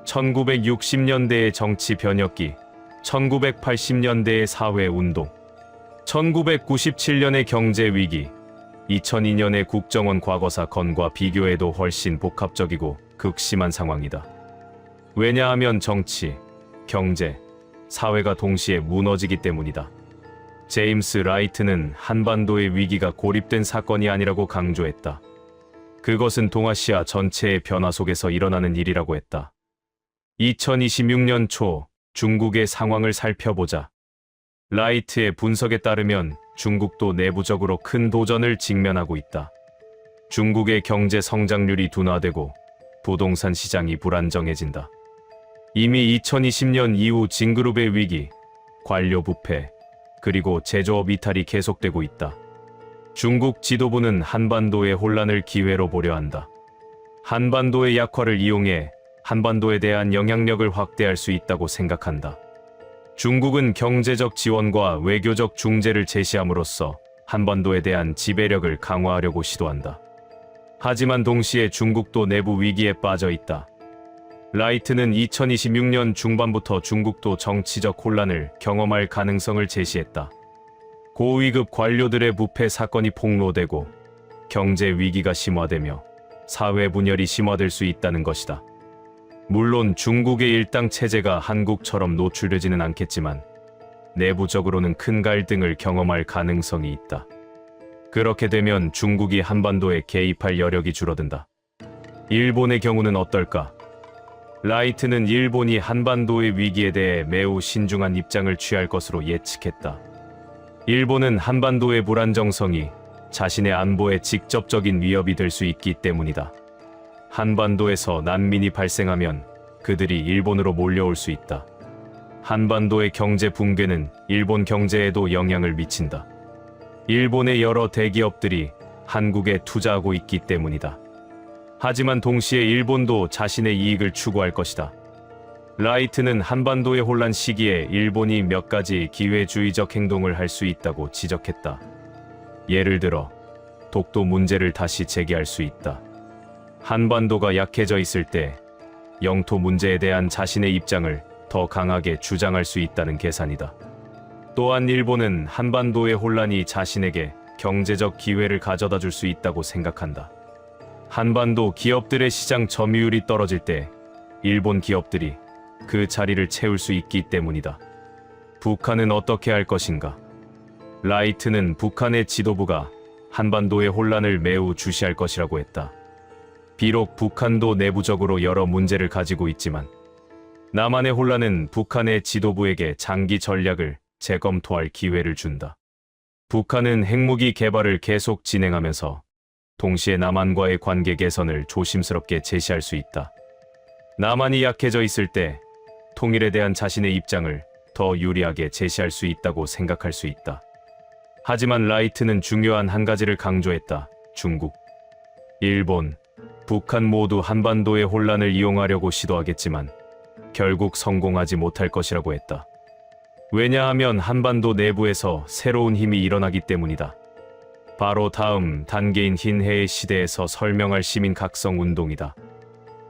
1960년대의 정치 변혁기, 1980년대의 사회운동, 1997년의 경제위기, 2002년의 국정원 과거사 건과 비교해도 훨씬 복합적이고 극심한 상황이다. 왜냐하면 정치, 경제, 사회가 동시에 무너지기 때문이다. 제임스 라이트는 한반도의 위기가 고립된 사건이 아니라고 강조했다. 그것은 동아시아 전체의 변화 속에서 일어나는 일이라고 했다. 2026년 초 중국의 상황을 살펴보자. 라이트의 분석에 따르면 중국도 내부적으로 큰 도전을 직면하고 있다. 중국의 경제 성장률이 둔화되고 부동산 시장이 불안정해진다. 이미 2020년 이후 진그룹의 위기, 관료 부패, 그리고 제조업 이탈이 계속되고 있다. 중국 지도부는 한반도의 혼란을 기회로 보려 한다. 한반도의 약화를 이용해 한반도에 대한 영향력을 확대할 수 있다고 생각한다. 중국은 경제적 지원과 외교적 중재를 제시함으로써 한반도에 대한 지배력을 강화하려고 시도한다. 하지만 동시에 중국도 내부 위기에 빠져 있다. 라이트는 2026년 중반부터 중국도 정치적 혼란을 경험할 가능성을 제시했다. 고위급 관료들의 부패 사건이 폭로되고 경제 위기가 심화되며 사회 분열이 심화될 수 있다는 것이다. 물론 중국의 일당 체제가 한국처럼 노출되지는 않겠지만 내부적으로는 큰 갈등을 경험할 가능성이 있다. 그렇게 되면 중국이 한반도에 개입할 여력이 줄어든다. 일본의 경우는 어떨까? 라이트는 일본이 한반도의 위기에 대해 매우 신중한 입장을 취할 것으로 예측했다. 일본은 한반도의 불안정성이 자신의 안보에 직접적인 위협이 될 수 있기 때문이다. 한반도에서 난민이 발생하면 그들이 일본으로 몰려올 수 있다. 한반도의 경제 붕괴는 일본 경제에도 영향을 미친다. 일본의 여러 대기업들이 한국에 투자하고 있기 때문이다. 하지만 동시에 일본도 자신의 이익을 추구할 것이다. 라이트는 한반도의 혼란 시기에 일본이 몇 가지 기회주의적 행동을 할 수 있다고 지적했다. 예를 들어, 독도 문제를 다시 제기할 수 있다. 한반도가 약해져 있을 때 영토 문제에 대한 자신의 입장을 더 강하게 주장할 수 있다는 계산이다. 또한 일본은 한반도의 혼란이 자신에게 경제적 기회를 가져다 줄 수 있다고 생각한다. 한반도 기업들의 시장 점유율이 떨어질 때 일본 기업들이 그 자리를 채울 수 있기 때문이다. 북한은 어떻게 할 것인가? 라이트는 북한의 지도부가 한반도의 혼란을 매우 주시할 것이라고 했다. 비록 북한도 내부적으로 여러 문제를 가지고 있지만 남한의 혼란은 북한의 지도부에게 장기 전략을 재검토할 기회를 준다. 북한은 핵무기 개발을 계속 진행하면서 동시에 남한과의 관계 개선을 조심스럽게 제시할 수 있다. 남한이 약해져 있을 때 통일에 대한 자신의 입장을 더 유리하게 제시할 수 있다고 생각할 수 있다. 하지만 라이트는 중요한 한 가지를 강조했다. 중국, 일본, 북한 모두 한반도의 혼란을 이용하려고 시도하겠지만 결국 성공하지 못할 것이라고 했다. 왜냐하면 한반도 내부에서 새로운 힘이 일어나기 때문이다. 바로 다음 단계인 흰해의 시대에서 설명할 시민 각성 운동이다.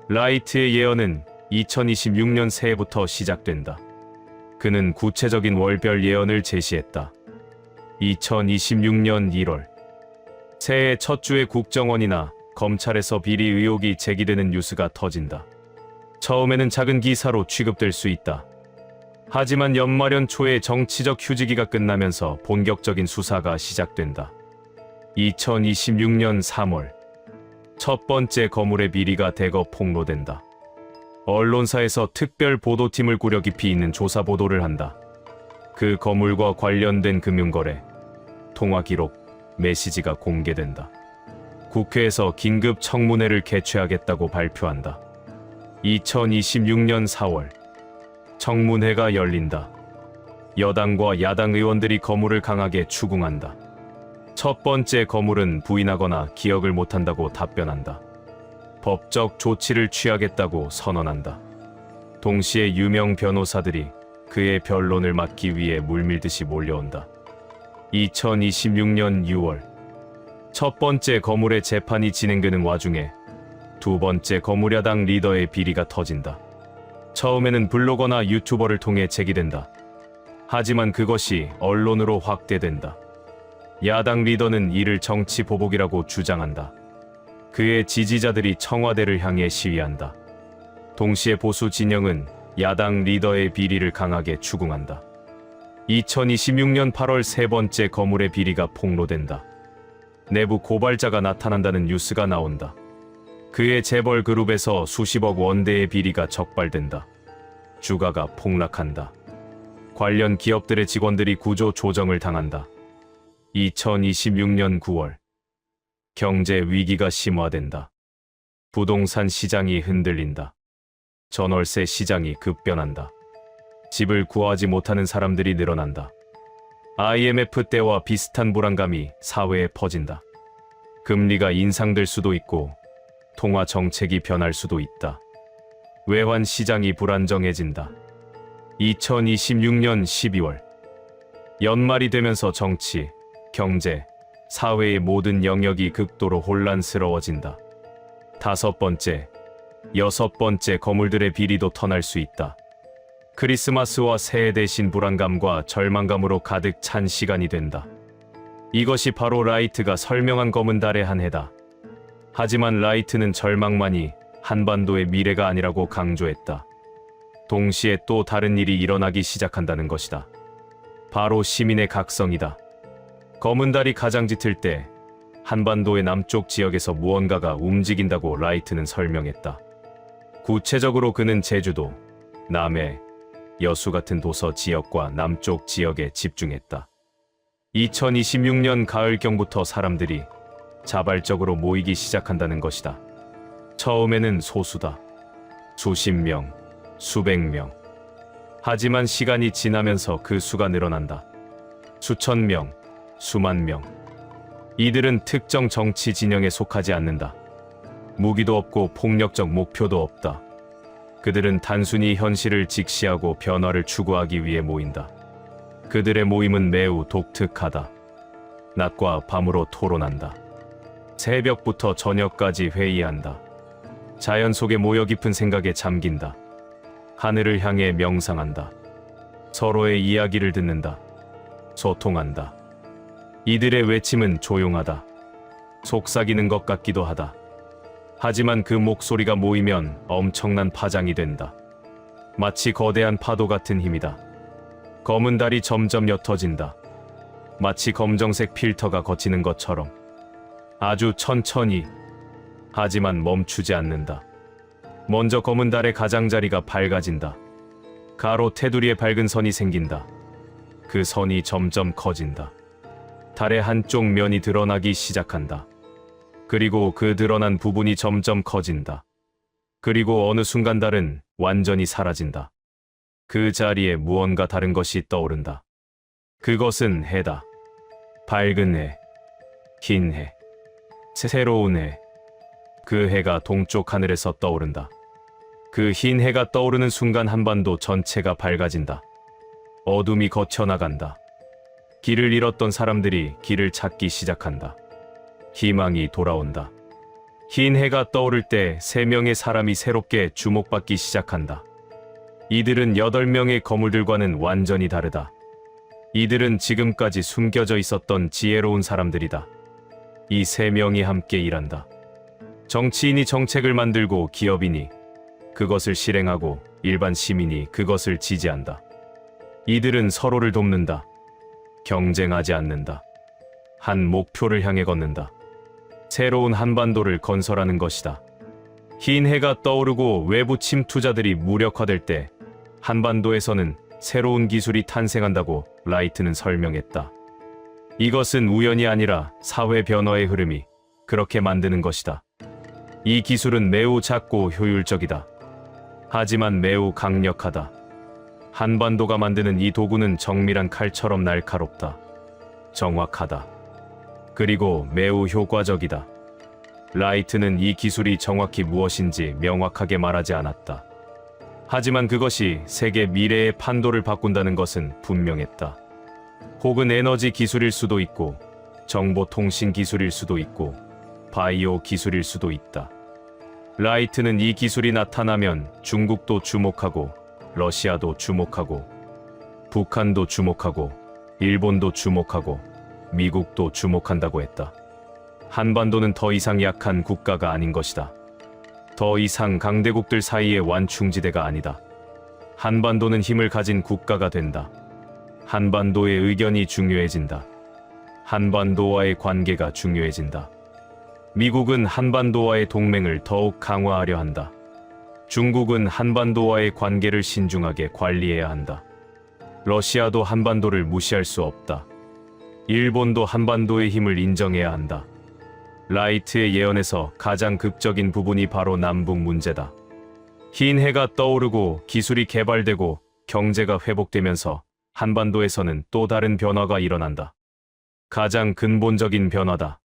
라이트의 예언은 2026년 새해부터 시작된다. 그는 구체적인 월별 예언을 제시했다. 2026년 1월 새해 첫 주에 국정원이나 검찰에서 비리 의혹이 제기되는 뉴스가 터진다. 처음에는 작은 기사로 취급될 수 있다. 하지만 연말연 초에 정치적 휴지기가 끝나면서 본격적인 수사가 시작된다. 2026년 3월 첫 번째 거물의 비리가 대거 폭로된다. 언론사에서 특별 보도팀을 꾸려 깊이 있는 조사 보도를 한다. 그 거물과 관련된 금융거래, 통화 기록, 메시지가 공개된다. 국회에서 긴급 청문회를 개최하겠다고 발표한다. 2026년 4월 청문회가 열린다. 여당과 야당 의원들이 거물을 강하게 추궁한다. 첫 번째 거물은 부인하거나 기억을 못한다고 답변한다. 법적 조치를 취하겠다고 선언한다. 동시에 유명 변호사들이 그의 변론을 막기 위해 물밀듯이 몰려온다. 2026년 6월 첫 번째 거물의 재판이 진행되는 와중에 두 번째 거물야당 리더의 비리가 터진다. 처음에는 블로거나 유튜버를 통해 제기된다. 하지만 그것이 언론으로 확대된다. 야당 리더는 이를 정치 보복이라고 주장한다. 그의 지지자들이 청와대를 향해 시위한다. 동시에 보수 진영은 야당 리더의 비리를 강하게 추궁한다. 2026년 8월 세 번째 거물의 비리가 폭로된다. 내부 고발자가 나타난다는 뉴스가 나온다. 그의 재벌 그룹에서 수십억 원대의 비리가 적발된다. 주가가 폭락한다. 관련 기업들의 직원들이 구조 조정을 당한다. 2026년 9월 경제 위기가 심화된다. 부동산 시장이 흔들린다. 전월세 시장이 급변한다. 집을 구하지 못하는 사람들이 늘어난다. IMF 때와 비슷한 불안감이 사회에 퍼진다. 금리가 인상될 수도 있고 통화 정책이 변할 수도 있다. 외환 시장이 불안정해진다. 2026년 12월. 연말이 되면서 정치, 경제, 사회의 모든 영역이 극도로 혼란스러워진다. 5번째, 6번째 거물들의 비리도 터날 수 있다. 크리스마스와 새해 대신 불안감과 절망감으로 가득 찬 시간이 된다. 이것이 바로 라이트가 설명한 검은 달의 한 해다. 하지만 라이트는 절망만이 한반도의 미래가 아니라고 강조했다. 동시에 또 다른 일이 일어나기 시작한다는 것이다. 바로 시민의 각성이다. 검은 달이 가장짓을 때 한반도의 남쪽 지역에서 무언가가 움직인다고 라이트는 설명했다. 구체적으로 그는 제주도, 남해, 여수 같은 도서 지역과 남쪽 지역에 집중했다. 2026년 가을경부터 사람들이 자발적으로 모이기 시작한다는 것이다. 처음에는 소수다. 수십 명, 수백 명. 하지만 시간이 지나면서 그 수가 늘어난다. 수천 명, 수만 명. 이들은 특정 정치 진영에 속하지 않는다. 무기도 없고 폭력적 목표도 없다. 그들은 단순히 현실을 직시하고 변화를 추구하기 위해 모인다. 그들의 모임은 매우 독특하다. 낮과 밤으로 토론한다. 새벽부터 저녁까지 회의한다. 자연 속에 모여 깊은 생각에 잠긴다. 하늘을 향해 명상한다. 서로의 이야기를 듣는다. 소통한다. 이들의 외침은 조용하다. 속삭이는 것 같기도 하다. 하지만 그 목소리가 모이면 엄청난 파장이 된다. 마치 거대한 파도 같은 힘이다. 검은 달이 점점 옅어진다. 마치 검정색 필터가 거치는 것처럼. 아주 천천히, 하지만 멈추지 않는다. 먼저 검은 달의 가장자리가 밝아진다. 가로 테두리에 밝은 선이 생긴다. 그 선이 점점 커진다. 달의 한쪽 면이 드러나기 시작한다. 그리고 그 드러난 부분이 점점 커진다. 그리고 어느 순간 달은 완전히 사라진다. 그 자리에 무언가 다른 것이 떠오른다. 그것은 해다. 밝은 해, 흰 해, 새로운 해. 그 해가 동쪽 하늘에서 떠오른다. 그 흰 해가 떠오르는 순간 한반도 전체가 밝아진다. 어둠이 거쳐나간다. 길을 잃었던 사람들이 길을 찾기 시작한다. 희망이 돌아온다. 흰 해가 떠오를 때 3명의 사람이 새롭게 주목받기 시작한다. 이들은 8명의 거물들과는 완전히 다르다. 이들은 지금까지 숨겨져 있었던 지혜로운 사람들이다. 이 3명이 함께 일한다. 정치인이 정책을 만들고 기업인이 그것을 실행하고 일반 시민이 그것을 지지한다. 이들은 서로를 돕는다. 경쟁하지 않는다. 한 목표를 향해 걷는다. 새로운 한반도를 건설하는 것이다. 흰 해가 떠오르고 외부 침투자들이 무력화될 때 한반도에서는 새로운 기술이 탄생한다고 라이트는 설명했다. 이것은 우연이 아니라 사회 변화의 흐름이 그렇게 만드는 것이다. 이 기술은 매우 작고 효율적이다. 하지만 매우 강력하다. 한반도가 만드는 이 도구는 정밀한 칼처럼 날카롭다. 정확하다. 그리고 매우 효과적이다. 라이트는 이 기술이 정확히 무엇인지 명확하게 말하지 않았다. 하지만 그것이 세계 미래의 판도를 바꾼다는 것은 분명했다. 혹은 에너지 기술일 수도 있고, 정보통신 기술일 수도 있고, 바이오 기술일 수도 있다. 라이트는 이 기술이 나타나면 중국도 주목하고, 러시아도 주목하고, 북한도 주목하고, 일본도 주목하고, 미국도 주목한다고 했다. 한반도는 더 이상 약한 국가가 아닌 것이다. 더 이상 강대국들 사이의 완충지대가 아니다. 한반도는 힘을 가진 국가가 된다. 한반도의 의견이 중요해진다. 한반도와의 관계가 중요해진다. 미국은 한반도와의 동맹을 더욱 강화하려 한다. 중국은 한반도와의 관계를 신중하게 관리해야 한다. 러시아도 한반도를 무시할 수 없다. 일본도 한반도의 힘을 인정해야 한다. 라이트의 예언에서 가장 극적인 부분이 바로 남북 문제다. 흰 해가 떠오르고 기술이 개발되고 경제가 회복되면서 한반도에서는 또 다른 변화가 일어난다. 가장 근본적인 변화다.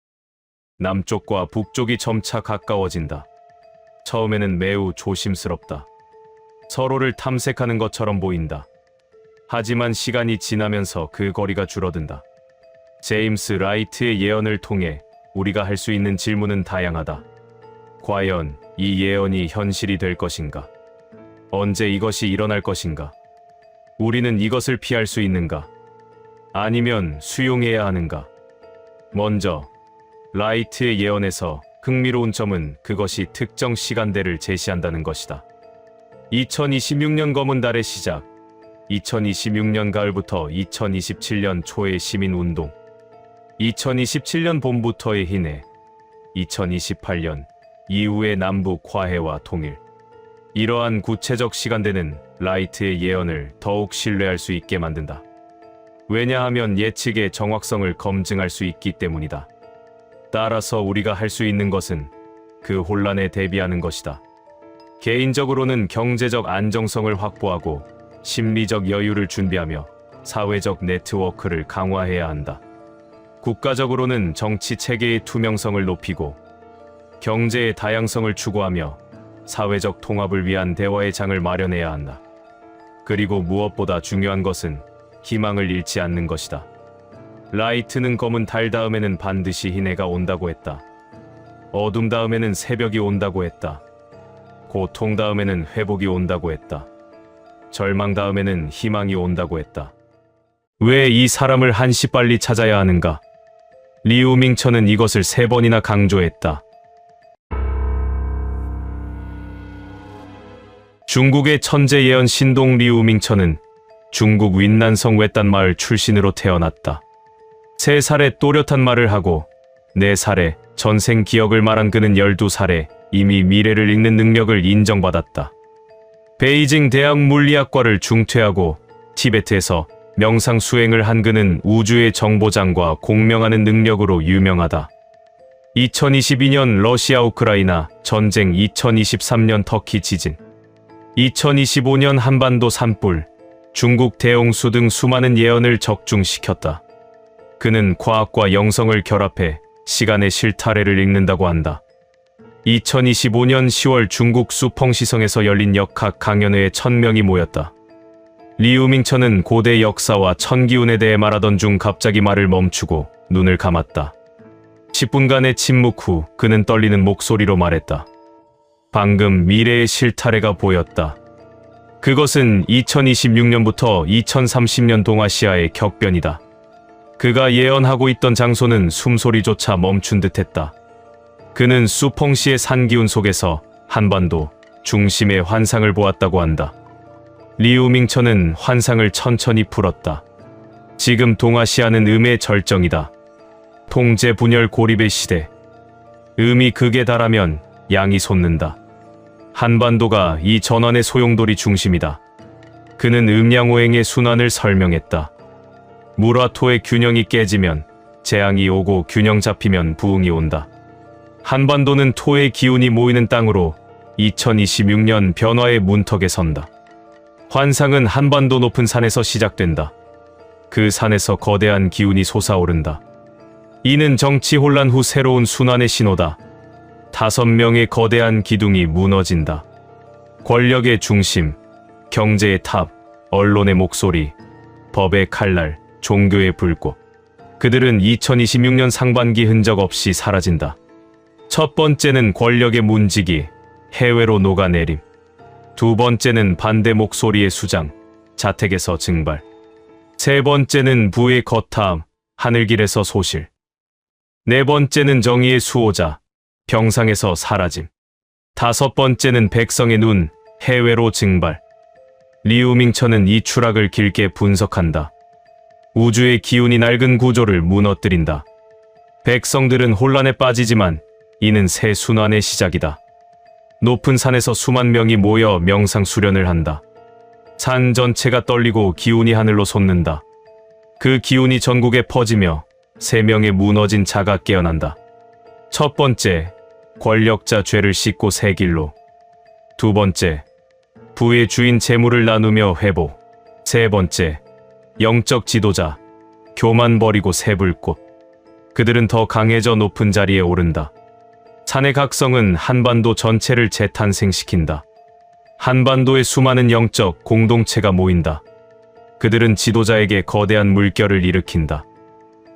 남쪽과 북쪽이 점차 가까워진다. 처음에는 매우 조심스럽다. 서로를 탐색하는 것처럼 보인다. 하지만 시간이 지나면서 그 거리가 줄어든다. 제임스 라이트의 예언을 통해 우리가 할 수 있는 질문은 다양하다. 과연 이 예언이 현실이 될 것인가? 언제 이것이 일어날 것인가? 우리는 이것을 피할 수 있는가? 아니면 수용해야 하는가? 먼저 라이트의 예언에서 흥미로운 점은 그것이 특정 시간대를 제시한다는 것이다. 2026년 검은 달의 시작, 2026년 가을부터 2027년 초의 시민운동, 2027년 봄부터의 희내, 2028년 이후의 남북 화해와 통일. 이러한 구체적 시간대는 라이트의 예언을 더욱 신뢰할 수 있게 만든다. 왜냐하면 예측의 정확성을 검증할 수 있기 때문이다. 따라서 우리가 할 수 있는 것은 그 혼란에 대비하는 것이다. 개인적으로는 경제적 안정성을 확보하고 심리적 여유를 준비하며 사회적 네트워크를 강화해야 한다. 국가적으로는 정치 체계의 투명성을 높이고 경제의 다양성을 추구하며 사회적 통합을 위한 대화의 장을 마련해야 한다. 그리고 무엇보다 중요한 것은 희망을 잃지 않는 것이다. 라이트는 검은 달 다음에는 반드시 희내가 온다고 했다. 어둠 다음에는 새벽이 온다고 했다. 고통 다음에는 회복이 온다고 했다. 절망 다음에는 희망이 온다고 했다. 왜 이 사람을 한시 빨리 찾아야 하는가? 리우밍천은 이것을 3번이나 강조했다. 중국의 천재 예언 신동 리우밍천은 중국 윈난성 외딴 마을 출신으로 태어났다. 3살에 또렷한 말을 하고 4살에 전생 기억을 말한 그는 12살에 이미 미래를 읽는 능력을 인정받았다. 베이징 대학 물리학과를 중퇴하고 티베트에서 명상 수행을 한 그는 우주의 정보장과 공명하는 능력으로 유명하다. 2022년 러시아 우크라이나 전쟁, 2023년 터키 지진, 2025년 한반도 산불, 중국 대홍수 등 수많은 예언을 적중시켰다. 그는 과학과 영성을 결합해 시간의 실타래를 읽는다고 한다. 2025년 10월 중국 수펑시성에서 열린 역학 강연회에 1000명이 모였다. 리우밍천은 고대 역사와 천기운에 대해 말하던 중 갑자기 말을 멈추고 눈을 감았다. 10분간의 침묵 후 그는 떨리는 목소리로 말했다. 방금 미래의 실타래가 보였다. 그것은 2026년부터 2030년 동아시아의 격변이다. 그가 예언하고 있던 장소는 숨소리조차 멈춘 듯했다. 그는 수펑시의 산기운 속에서 한반도 중심의 환상을 보았다고 한다. 리우밍천은 환상을 천천히 풀었다. 지금 동아시아는 음의 절정이다. 통제 분열 고립의 시대. 음이 극에 달하면 양이 솟는다. 한반도가 이 전환의 소용돌이 중심이다. 그는 음양오행의 순환을 설명했다. 물과 토의 균형이 깨지면 재앙이 오고 균형 잡히면 부흥이 온다. 한반도는 토의 기운이 모이는 땅으로 2026년 변화의 문턱에 선다. 환상은 한반도 높은 산에서 시작된다. 그 산에서 거대한 기운이 솟아오른다. 이는 정치 혼란 후 새로운 순환의 신호다. 5명의 거대한 기둥이 무너진다. 권력의 중심, 경제의 탑, 언론의 목소리, 법의 칼날, 종교의 불꽃. 그들은 2026년 상반기 흔적 없이 사라진다. 첫 번째는 권력의 문지기, 해외로 녹아내림. 두 번째는 반대 목소리의 수장, 자택에서 증발. 세 번째는 부의 거탐, 하늘길에서 소실. 네 번째는 정의의 수호자, 병상에서 사라짐. 다섯 번째는 백성의 눈, 해외로 증발. 리우밍천은 이 추락을 길게 분석한다. 우주의 기운이 낡은 구조를 무너뜨린다. 백성들은 혼란에 빠지지만 이는 새 순환의 시작이다. 높은 산에서 수만 명이 모여 명상 수련을 한다. 산 전체가 떨리고 기운이 하늘로 솟는다. 그 기운이 전국에 퍼지며 3명의 무너진 자가 깨어난다. 첫 번째, 권력자 죄를 씻고 새 길로. 두 번째, 부의 주인 재물을 나누며 회복. 세 번째, 영적 지도자, 교만 버리고 새 불꽃. 그들은 더 강해져 높은 자리에 오른다. 산의 각성은 한반도 전체를 재탄생시킨다. 한반도의 수많은 영적 공동체가 모인다. 그들은 지도자에게 거대한 물결을 일으킨다.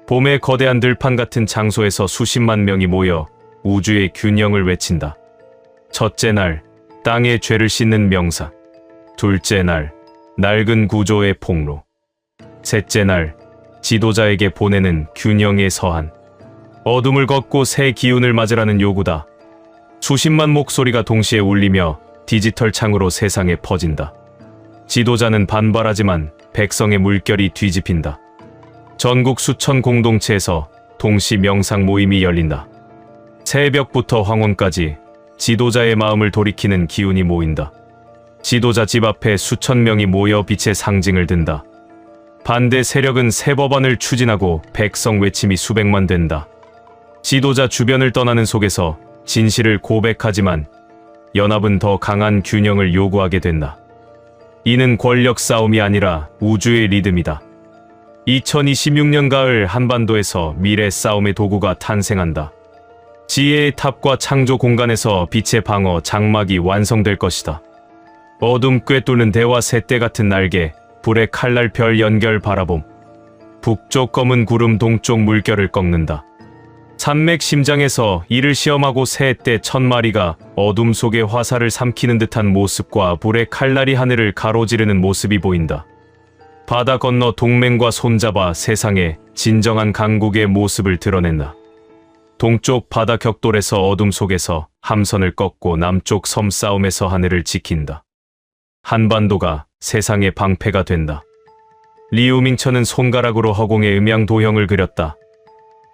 봄의 거대한 들판 같은 장소에서 수십만 명이 모여 우주의 균형을 외친다. 첫째 날, 땅의 죄를 씻는 명상. 둘째 날, 낡은 구조의 폭로. 셋째 날, 지도자에게 보내는 균형의 서한. 어둠을 걷고 새 기운을 맞으라는 요구다. 수십만 목소리가 동시에 울리며 디지털 창으로 세상에 퍼진다. 지도자는 반발하지만 백성의 물결이 뒤집힌다. 전국 수천 공동체에서 동시 명상 모임이 열린다. 새벽부터 황혼까지 지도자의 마음을 돌이키는 기운이 모인다. 지도자 집 앞에 수천 명이 모여 빛의 상징을 든다. 반대 세력은 새 법안을 추진하고 백성 외침이 수백만 된다. 지도자 주변을 떠나는 속에서 진실을 고백하지만 연합은 더 강한 균형을 요구하게 된다. 이는 권력 싸움이 아니라 우주의 리듬이다. 2026년 가을 한반도에서 미래 싸움의 도구가 탄생한다. 지혜의 탑과 창조 공간에서 빛의 방어 장막이 완성될 것이다. 어둠 꿰뚫는 대화 새떼 같은 날개, 불의 칼날 별 연결 바라봄. 북쪽 검은 구름 동쪽 물결을 꺾는다. 산맥 심장에서 이를 시험하고 새떼 1000마리가 어둠 속에 화살을 삼키는 듯한 모습과 불의 칼날이 하늘을 가로지르는 모습이 보인다. 바다 건너 동맹과 손잡아 세상에 진정한 강국의 모습을 드러낸다. 동쪽 바다 격돌에서 어둠 속에서 함선을 꺾고 남쪽 섬 싸움에서 하늘을 지킨다. 한반도가 세상의 방패가 된다. 리우밍천은 손가락으로 허공에 음양 도형을 그렸다.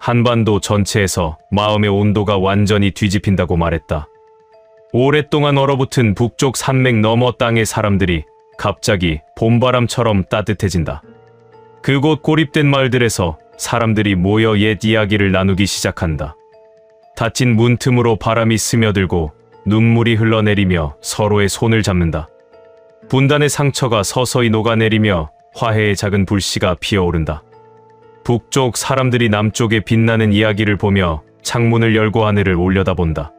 한반도 전체에서 마음의 온도가 완전히 뒤집힌다고 말했다. 오랫동안 얼어붙은 북쪽 산맥 너머 땅의 사람들이 갑자기 봄바람처럼 따뜻해진다. 그곳 고립된 마을들에서 사람들이 모여 옛 이야기를 나누기 시작한다. 닫힌 문틈으로 바람이 스며들고 눈물이 흘러내리며 서로의 손을 잡는다. 분단의 상처가 서서히 녹아내리며 화해의 작은 불씨가 피어오른다. 북쪽 사람들이 남쪽의 빛나는 이야기를 보며 창문을 열고 하늘을 올려다본다.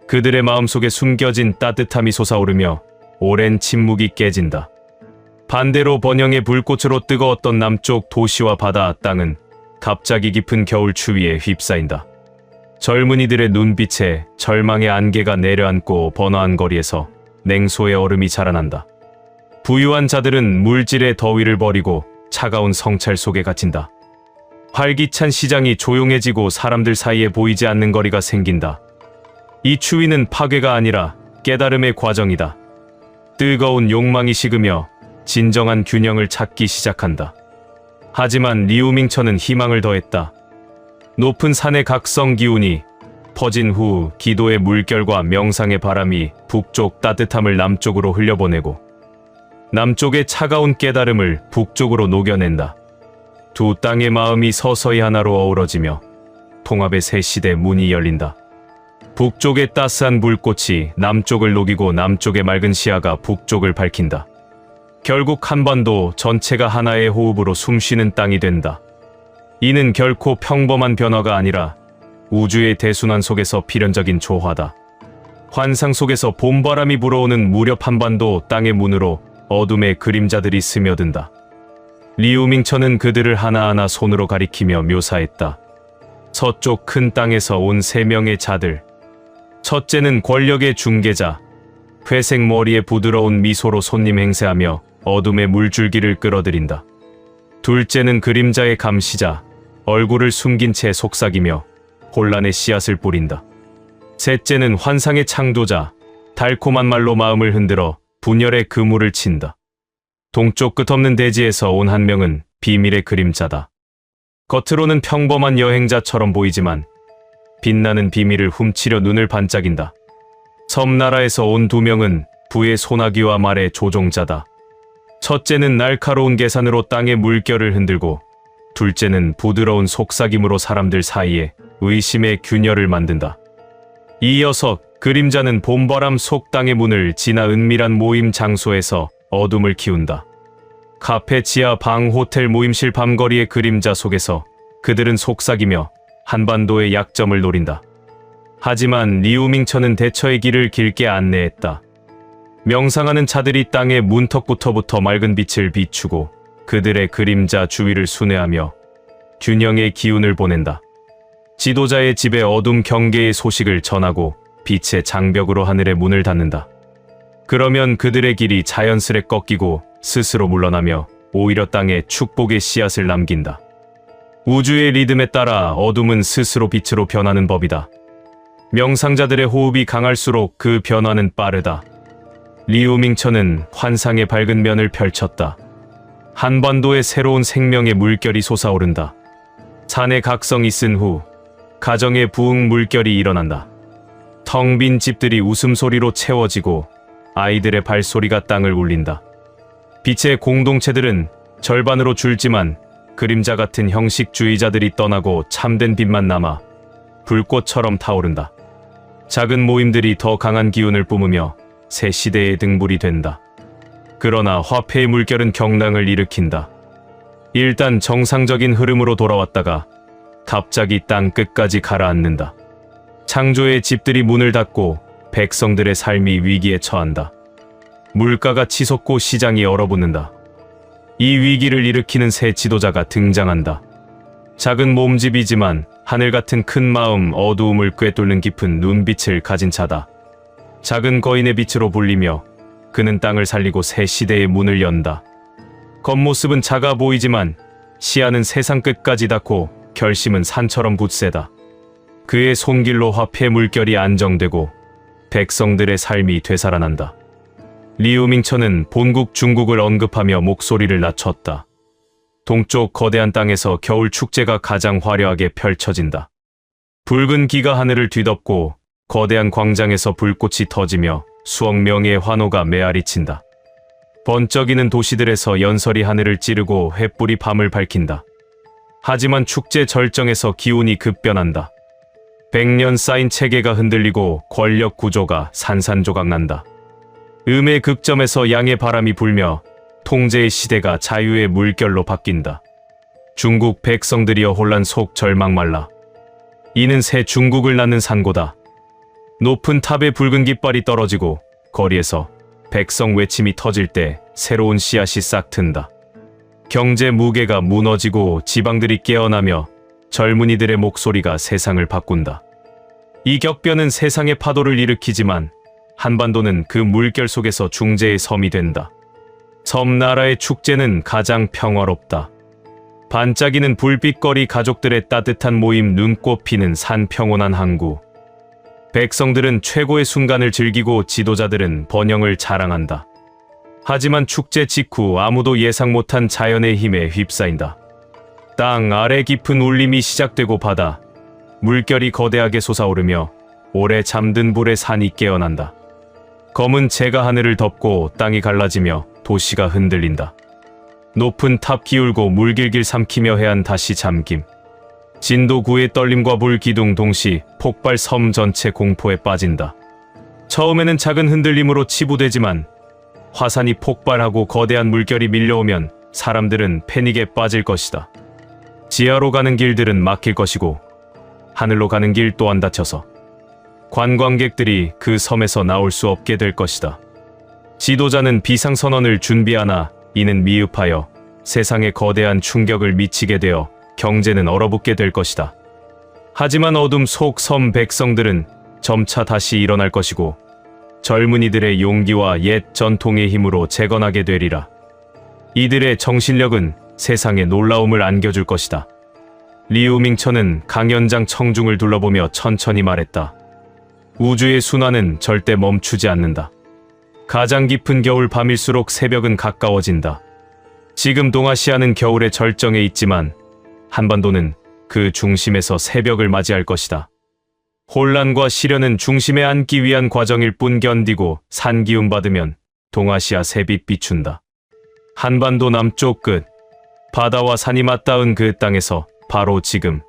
그들의 마음속에 숨겨진 따뜻함이 솟아오르며 오랜 침묵이 깨진다. 반대로 번영의 불꽃으로 뜨거웠던 남쪽 도시와 바다 땅은 갑자기 깊은 겨울 추위에 휩싸인다. 젊은이들의 눈빛에 절망의 안개가 내려앉고 번화한 거리에서 냉소의 얼음이 자라난다. 부유한 자들은 물질의 더위를 버리고 차가운 성찰 속에 갇힌다. 활기찬 시장이 조용해지고 사람들 사이에 보이지 않는 거리가 생긴다. 이 추위는 파괴가 아니라 깨달음의 과정이다. 뜨거운 욕망이 식으며 진정한 균형을 찾기 시작한다. 하지만 리우밍천은 희망을 더했다. 높은 산의 각성 기운이 퍼진 후 기도의 물결과 명상의 바람이 북쪽 따뜻함을 남쪽으로 흘려보내고 남쪽의 차가운 깨달음을 북쪽으로 녹여낸다. 두 땅의 마음이 서서히 하나로 어우러지며 통합의 새 시대 문이 열린다. 북쪽의 따스한 불꽃이 남쪽을 녹이고 남쪽의 맑은 시야가 북쪽을 밝힌다. 결국 한반도 전체가 하나의 호흡으로 숨쉬는 땅이 된다. 이는 결코 평범한 변화가 아니라 우주의 대순환 속에서 필연적인 조화다. 환상 속에서 봄바람이 불어오는 무렵 한반도 땅의 문으로 어둠의 그림자들이 스며든다. 리우밍천은 그들을 하나하나 손으로 가리키며 묘사했다. 서쪽 큰 땅에서 온 3명의 자들. 첫째는 권력의 중개자. 회색 머리에 부드러운 미소로 손님 행세하며 어둠의 물줄기를 끌어들인다. 둘째는 그림자의 감시자. 얼굴을 숨긴 채 속삭이며 혼란의 씨앗을 뿌린다. 셋째는 환상의 창조자. 달콤한 말로 마음을 흔들어 분열의 그물을 친다. 동쪽 끝없는 대지에서 온 한 명은 비밀의 그림자다. 겉으로는 평범한 여행자처럼 보이지만 빛나는 비밀을 훔치려 눈을 반짝인다. 섬나라에서 온 2명은 부의 소나기와 말의 조종자다. 첫째는 날카로운 계산으로 땅의 물결을 흔들고 둘째는 부드러운 속삭임으로 사람들 사이에 의심의 균열을 만든다. 이어서 그림자는 봄바람 속 땅의 문을 지나 은밀한 모임 장소에서 어둠을 키운다. 카페 지하 방 호텔 모임실 밤거리의 그림자 속에서 그들은 속삭이며 한반도의 약점을 노린다. 하지만 리우밍천은 대처의 길을 길게 안내했다. 명상하는 자들이 땅의 문턱부터부터 맑은 빛을 비추고 그들의 그림자 주위를 순회하며 균형의 기운을 보낸다. 지도자의 집에 어둠 경계의 소식을 전하고 빛의 장벽으로 하늘의 문을 닫는다. 그러면 그들의 길이 자연스레 꺾이고 스스로 물러나며 오히려 땅에 축복의 씨앗을 남긴다. 우주의 리듬에 따라 어둠은 스스로 빛으로 변하는 법이다. 명상자들의 호흡이 강할수록 그 변화는 빠르다. 리우밍천은 환상의 밝은 면을 펼쳤다. 한반도에 새로운 생명의 물결이 솟아오른다. 산의 각성이 쓴 후 가정의 부흥 물결이 일어난다. 텅 빈 집들이 웃음소리로 채워지고 아이들의 발소리가 땅을 울린다. 빛의 공동체들은 절반으로 줄지만 그림자 같은 형식주의자들이 떠나고 참된 빛만 남아 불꽃처럼 타오른다. 작은 모임들이 더 강한 기운을 뿜으며 새 시대의 등불이 된다. 그러나 화폐의 물결은 경랑을 일으킨다. 일단 정상적인 흐름으로 돌아왔다가 갑자기 땅 끝까지 가라앉는다. 창조의 집들이 문을 닫고 백성들의 삶이 위기에 처한다. 물가가 치솟고 시장이 얼어붙는다. 이 위기를 일으키는 새 지도자가 등장한다. 작은 몸집이지만 하늘 같은 큰 마음, 어두움을 꿰뚫는 깊은 눈빛을 가진 자다. 작은 거인의 빛으로 불리며 그는 땅을 살리고 새 시대의 문을 연다. 겉모습은 작아 보이지만 시야는 세상 끝까지 닿고 결심은 산처럼 굳세다. 그의 손길로 화폐 물결이 안정되고 백성들의 삶이 되살아난다. 리우밍천은 본국 중국을 언급하며 목소리를 낮췄다. 동쪽 거대한 땅에서 겨울 축제가 가장 화려하게 펼쳐진다. 붉은 기가 하늘을 뒤덮고 거대한 광장에서 불꽃이 터지며 수억 명의 환호가 메아리친다. 번쩍이는 도시들에서 연설이 하늘을 찌르고 횃불이 밤을 밝힌다. 하지만 축제 절정에서 기운이 급변한다. 100년 쌓인 체계가 흔들리고 권력 구조가 산산조각난다. 음의 극점에서 양의 바람이 불며 통제의 시대가 자유의 물결로 바뀐다. 중국 백성들이여 혼란 속 절망 말라. 이는 새 중국을 낳는 산고다. 높은 탑에 붉은 깃발이 떨어지고 거리에서 백성 외침이 터질 때 새로운 씨앗이 싹 튼다. 경제 무게가 무너지고 지방들이 깨어나며 젊은이들의 목소리가 세상을 바꾼다. 이 격변은 세상의 파도를 일으키지만 한반도는 그 물결 속에서 중재의 섬이 된다. 섬나라의 축제는 가장 평화롭다. 반짝이는 불빛거리 가족들의 따뜻한 모임, 눈꽃 피는 산 평온한 항구. 백성들은 최고의 순간을 즐기고 지도자들은 번영을 자랑한다. 하지만 축제 직후 아무도 예상 못한 자연의 힘에 휩싸인다. 땅 아래 깊은 울림이 시작되고 바다, 물결이 거대하게 솟아오르며 오래 잠든 불의 산이 깨어난다. 검은 재가 하늘을 덮고 땅이 갈라지며 도시가 흔들린다. 높은 탑 기울고 물길길 삼키며 해안 다시 잠김. 진도 9의 떨림과 불기둥 동시 폭발, 섬 전체 공포에 빠진다. 처음에는 작은 흔들림으로 치부되지만 화산이 폭발하고 거대한 물결이 밀려오면 사람들은 패닉에 빠질 것이다. 지하로 가는 길들은 막힐 것이고 하늘로 가는 길 또한 닫혀서 관광객들이 그 섬에서 나올 수 없게 될 것이다. 지도자는 비상선언을 준비하나 이는 미흡하여 세상에 거대한 충격을 미치게 되어 경제는 얼어붙게 될 것이다. 하지만 어둠 속 섬 백성들은 점차 다시 일어날 것이고 젊은이들의 용기와 옛 전통의 힘으로 재건하게 되리라. 이들의 정신력은 세상에 놀라움을 안겨줄 것이다. 리우밍천은 강연장 청중을 둘러보며 천천히 말했다. 우주의 순환은 절대 멈추지 않는다. 가장 깊은 겨울 밤일수록 새벽은 가까워진다. 지금 동아시아는 겨울의 절정에 있지만 한반도는 그 중심에서 새벽을 맞이할 것이다. 혼란과 시련은 중심에 앉기 위한 과정일 뿐 견디고 산 기운 받으면 동아시아 새빛 비춘다. 한반도 남쪽 끝, 바다와 산이 맞닿은 그 땅에서 바로 지금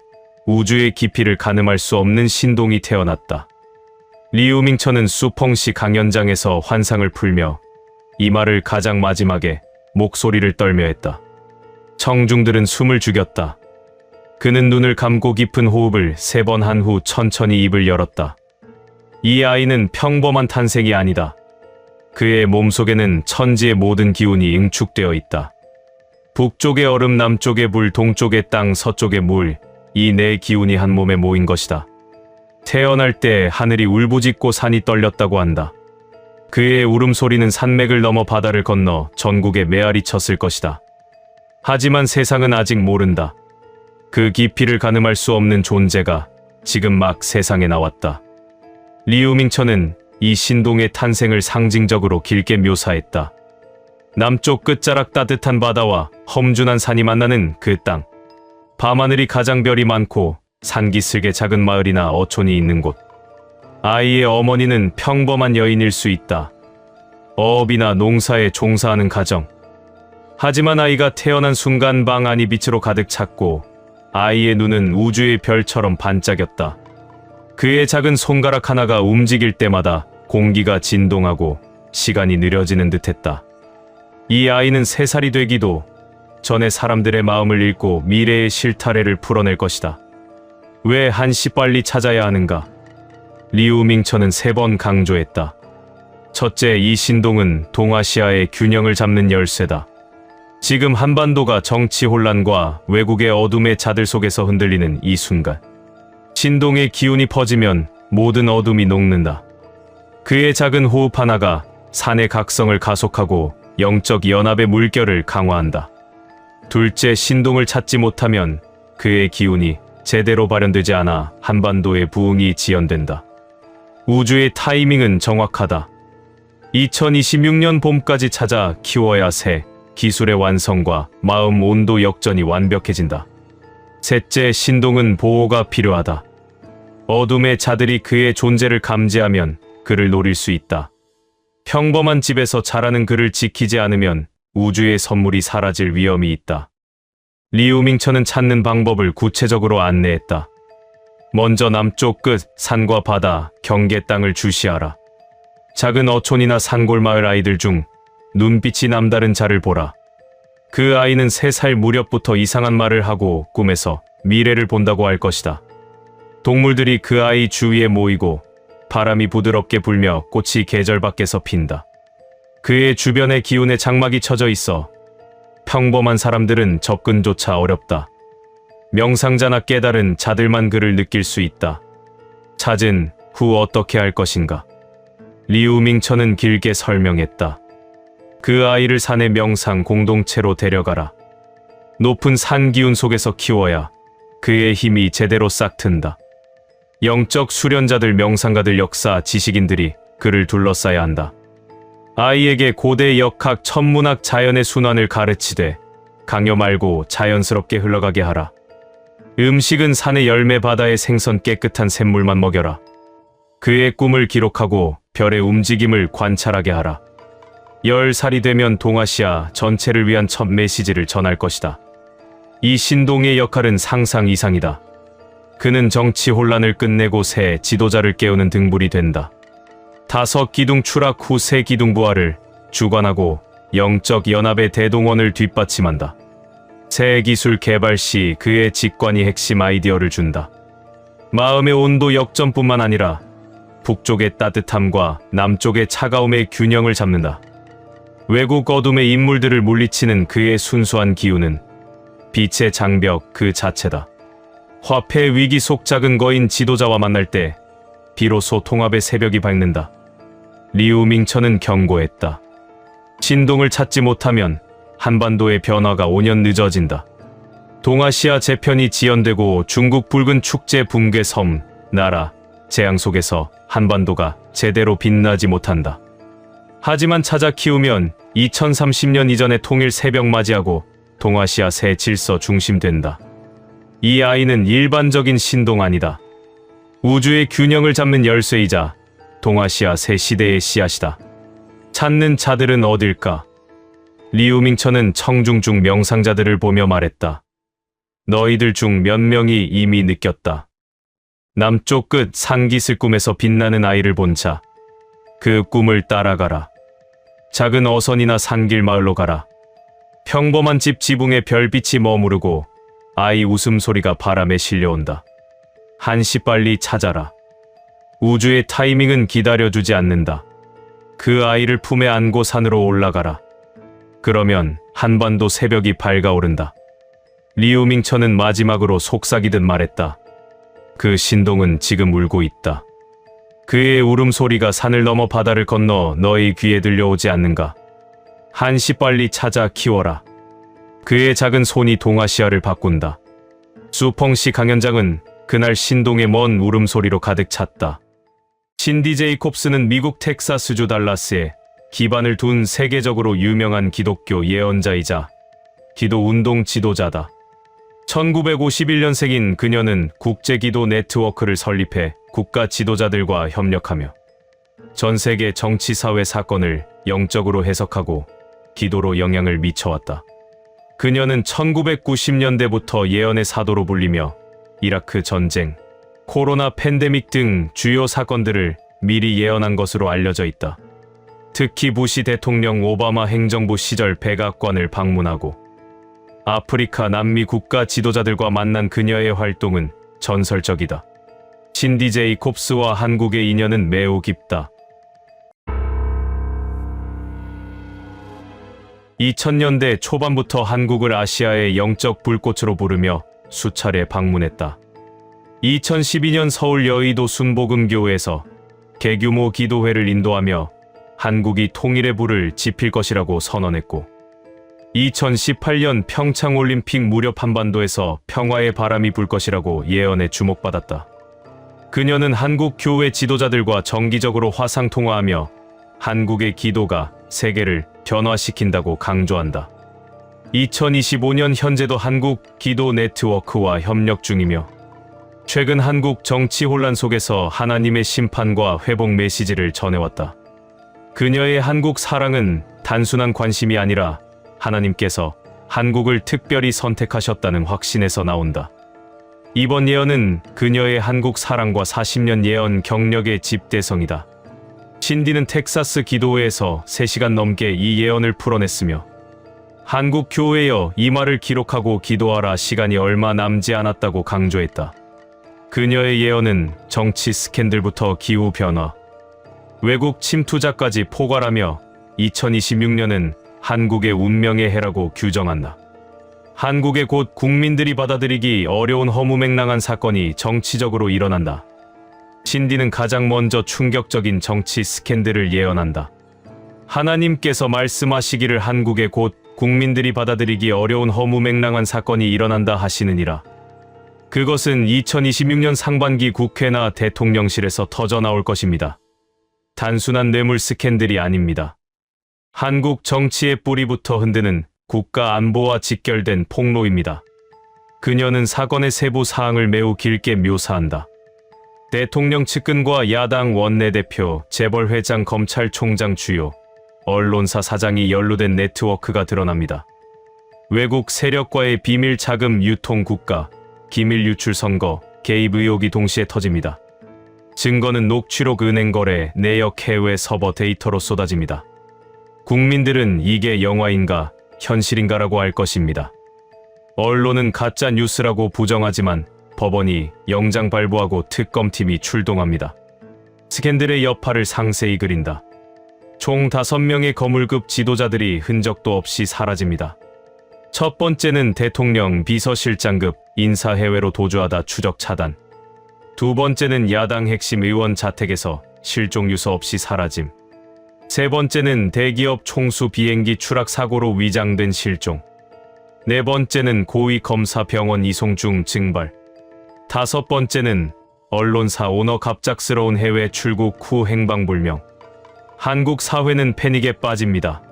우주의 깊이를 가늠할 수 없는 신동이 태어났다. 리우밍천은 수펑시 강연장에서 환상을 풀며 이 말을 가장 마지막에 목소리를 떨며 했다. 청중들은 숨을 죽였다. 그는 눈을 감고 깊은 호흡을 3번 한 후 천천히 입을 열었다. 이 아이는 평범한 탄생이 아니다. 그의 몸속에는 천지의 모든 기운이 응축되어 있다. 북쪽의 얼음, 남쪽의 불, 동쪽의 땅, 서쪽의 물, 이 네 기운이 한 몸에 모인 것이다. 태어날 때 하늘이 울부짖고 산이 떨렸다고 한다. 그의 울음소리는 산맥을 넘어 바다를 건너 전국에 메아리 쳤을 것이다. 하지만 세상은 아직 모른다. 그 깊이를 가늠할 수 없는 존재가 지금 막 세상에 나왔다. 리우밍천은 이 신동의 탄생을 상징적으로 길게 묘사했다. 남쪽 끝자락 따뜻한 바다와 험준한 산이 만나는 그 땅. 밤하늘이 가장 별이 많고 산기슭에 작은 마을이나 어촌이 있는 곳. 아이의 어머니는 평범한 여인일 수 있다. 어업이나 농사에 종사하는 가정. 하지만 아이가 태어난 순간 방 안이 빛으로 가득 찼고 아이의 눈은 우주의 별처럼 반짝였다. 그의 작은 손가락 하나가 움직일 때마다 공기가 진동하고 시간이 느려지는 듯했다. 이 아이는 3살이 되기도 전에 사람들의 마음을 읽고 미래의 실타래를 풀어낼 것이다. 왜 한시 빨리 찾아야 하는가? 리우밍천은 3번 강조했다. 첫째, 이 신동은 동아시아의 균형을 잡는 열쇠다. 지금 한반도가 정치 혼란과 외국의 어둠의 자들 속에서 흔들리는 이 순간. 신동의 기운이 퍼지면 모든 어둠이 녹는다. 그의 작은 호흡 하나가 산의 각성을 가속하고 영적 연합의 물결을 강화한다. 둘째, 신동을 찾지 못하면 그의 기운이 제대로 발현되지 않아 한반도의 부흥이 지연된다. 우주의 타이밍은 정확하다. 2026년 봄까지 찾아 키워야 새 기술의 완성과 마음 온도 역전이 완벽해진다. 셋째, 신동은 보호가 필요하다. 어둠의 자들이 그의 존재를 감지하면 그를 노릴 수 있다. 평범한 집에서 자라는 그를 지키지 않으면 우주의 선물이 사라질 위험이 있다. 리우밍천은 찾는 방법을 구체적으로 안내했다. 먼저 남쪽 끝 산과 바다, 경계 땅을 주시하라. 작은 어촌이나 산골마을 아이들 중 눈빛이 남다른 자를 보라. 그 아이는 3살 무렵부터 이상한 말을 하고 꿈에서 미래를 본다고 할 것이다. 동물들이 그 아이 주위에 모이고 바람이 부드럽게 불며 꽃이 계절 밖에서 핀다. 그의 주변에 기운의 장막이 쳐져 있어 평범한 사람들은 접근조차 어렵다. 명상자나 깨달은 자들만 그를 느낄 수 있다. 찾은 후 어떻게 할 것인가? 리우밍천은 길게 설명했다. 그 아이를 산의 명상 공동체로 데려가라. 높은 산 기운 속에서 키워야 그의 힘이 제대로 싹튼다. 영적 수련자들, 명상가들, 역사, 지식인들이 그를 둘러싸야 한다. 아이에게 고대 역학, 천문학, 자연의 순환을 가르치되 강요 말고 자연스럽게 흘러가게 하라. 음식은 산의 열매, 바다의 생선, 깨끗한 샘물만 먹여라. 그의 꿈을 기록하고 별의 움직임을 관찰하게 하라. 10살이 되면 동아시아 전체를 위한 첫 메시지를 전할 것이다. 이 신동의 역할은 상상 이상이다. 그는 정치 혼란을 끝내고 새 지도자를 깨우는 등불이 된다. 5 기둥 추락 후 새 기둥 부활을 주관하고 영적 연합의 대동원을 뒷받침한다. 새 기술 개발 시 그의 직관이 핵심 아이디어를 준다. 마음의 온도 역전뿐만 아니라 북쪽의 따뜻함과 남쪽의 차가움의 균형을 잡는다. 외국 어둠의 인물들을 물리치는 그의 순수한 기운은 빛의 장벽 그 자체다. 화폐 위기 속 작은 거인 지도자와 만날 때 비로소 통합의 새벽이 밝는다. 리우밍천은 경고했다. 신동을 찾지 못하면 한반도의 변화가 5년 늦어진다. 동아시아 재편이 지연되고 중국 붉은 축제, 붕괴, 섬, 나라, 재앙 속에서 한반도가 제대로 빛나지 못한다. 하지만 찾아 키우면 2030년 이전의 통일 새벽 맞이하고 동아시아 새 질서 중심된다. 이 아이는 일반적인 신동 아니다. 우주의 균형을 잡는 열쇠이자 동아시아 새 시대의 씨앗이다. 찾는 자들은 어딜까? 리우밍천은 청중중 명상자들을 보며 말했다. 너희들 중 몇 명이 이미 느꼈다. 남쪽 끝 산기슭 꿈에서 빛나는 아이를 본 자. 그 꿈을 따라가라. 작은 어선이나 산길 마을로 가라. 평범한 집 지붕에 별빛이 머무르고 아이 웃음소리가 바람에 실려온다. 한시 빨리 찾아라. 우주의 타이밍은 기다려주지 않는다. 그 아이를 품에 안고 산으로 올라가라. 그러면 한반도 새벽이 밝아오른다. 리우밍천은 마지막으로 속삭이듯 말했다. 그 신동은 지금 울고 있다. 그의 울음소리가 산을 넘어 바다를 건너 너희 귀에 들려오지 않는가? 한시 빨리 찾아 키워라. 그의 작은 손이 동아시아를 바꾼다. 수펑시 강연장은 그날 신동의 먼 울음소리로 가득 찼다. 신디 제이콥스는 미국 텍사스주 달라스에 기반을 둔 세계적으로 유명한 기독교 예언자이자 기도운동 지도자다. 1951년생인 그녀는 국제기도 네트워크를 설립해 국가 지도자들과 협력하며 전 세계 정치사회 사건을 영적으로 해석하고 기도로 영향을 미쳐왔다. 그녀는 1990년대부터 예언의 사도로 불리며 이라크 전쟁, 코로나 팬데믹 등 주요 사건들을 미리 예언한 것으로 알려져 있다. 특히 부시 대통령 오바마 행정부 시절 백악관을 방문하고 아프리카, 남미 국가 지도자들과 만난 그녀의 활동은 전설적이다. 신디 제이콥스와 한국의 인연은 매우 깊다. 2000년대 초반부터 한국을 아시아의 영적 불꽃으로 부르며 수차례 방문했다. 2012년 서울 여의도 순복음교회에서 개규모 기도회를 인도하며 한국이 통일의 불을 지필 것이라고 선언했고 2018년 평창올림픽 무렵 한반도에서 평화의 바람이 불 것이라고 예언에 주목받았다. 그녀는 한국 교회 지도자들과 정기적으로 화상통화하며 한국의 기도가 세계를 변화시킨다고 강조한다. 2025년 현재도 한국 기도 네트워크와 협력 중이며 최근 한국 정치 혼란 속에서 하나님의 심판과 회복 메시지를 전해왔다. 그녀의 한국 사랑은 단순한 관심이 아니라 하나님께서 한국을 특별히 선택하셨다는 확신에서 나온다. 이번 예언은 그녀의 한국 사랑과 40년 예언 경력의 집대성이다. 신디는 텍사스 기도회에서 3시간 넘게 이 예언을 풀어냈으며 한국 교회여 이 말을 기록하고 기도하라 시간이 얼마 남지 않았다고 강조했다. 그녀의 예언은 정치 스캔들부터 기후변화, 외국 침투자까지 포괄하며 2026년은 한국의 운명의 해라고 규정한다. 한국에 곧 국민들이 받아들이기 어려운 허무맹랑한 사건이 정치적으로 일어난다. 신디는 가장 먼저 충격적인 정치 스캔들을 예언한다. 하나님께서 말씀하시기를 한국에 곧 국민들이 받아들이기 어려운 허무맹랑한 사건이 일어난다 하시느니라. 그것은 2026년 상반기 국회나 대통령실에서 터져나올 것입니다. 단순한 뇌물 스캔들이 아닙니다. 한국 정치의 뿌리부터 흔드는 국가 안보와 직결된 폭로입니다. 그녀는 사건의 세부 사항을 매우 길게 묘사한다. 대통령 측근과 야당 원내대표, 재벌회장, 검찰총장 주요 언론사 사장이 연루된 네트워크가 드러납니다. 외국 세력과의 비밀 자금 유통 국가, 기밀 유출 선거, 개입 의혹이 동시에 터집니다. 증거는 녹취록, 은행 거래, 내역 해외 서버 데이터로 쏟아집니다. 국민들은 이게 영화인가 현실인가라고 할 것입니다. 언론은 가짜 뉴스라고 부정하지만 법원이 영장 발부하고 특검팀이 출동합니다. 스캔들의 여파를 상세히 그린다. 총 5명의 거물급 지도자들이 흔적도 없이 사라집니다. 첫 번째는 대통령 비서실장급 인사해외로 도주하다 추적 차단. 두 번째는 야당 핵심 의원 자택에서 실종 유서 없이 사라짐. 세 번째는 대기업 총수 비행기 추락 사고로 위장된 실종. 네 번째는 고위 검사 병원 이송 중 증발. 다섯 번째는 언론사 오너 갑작스러운 해외 출국 후 행방불명. 한국 사회는 패닉에 빠집니다.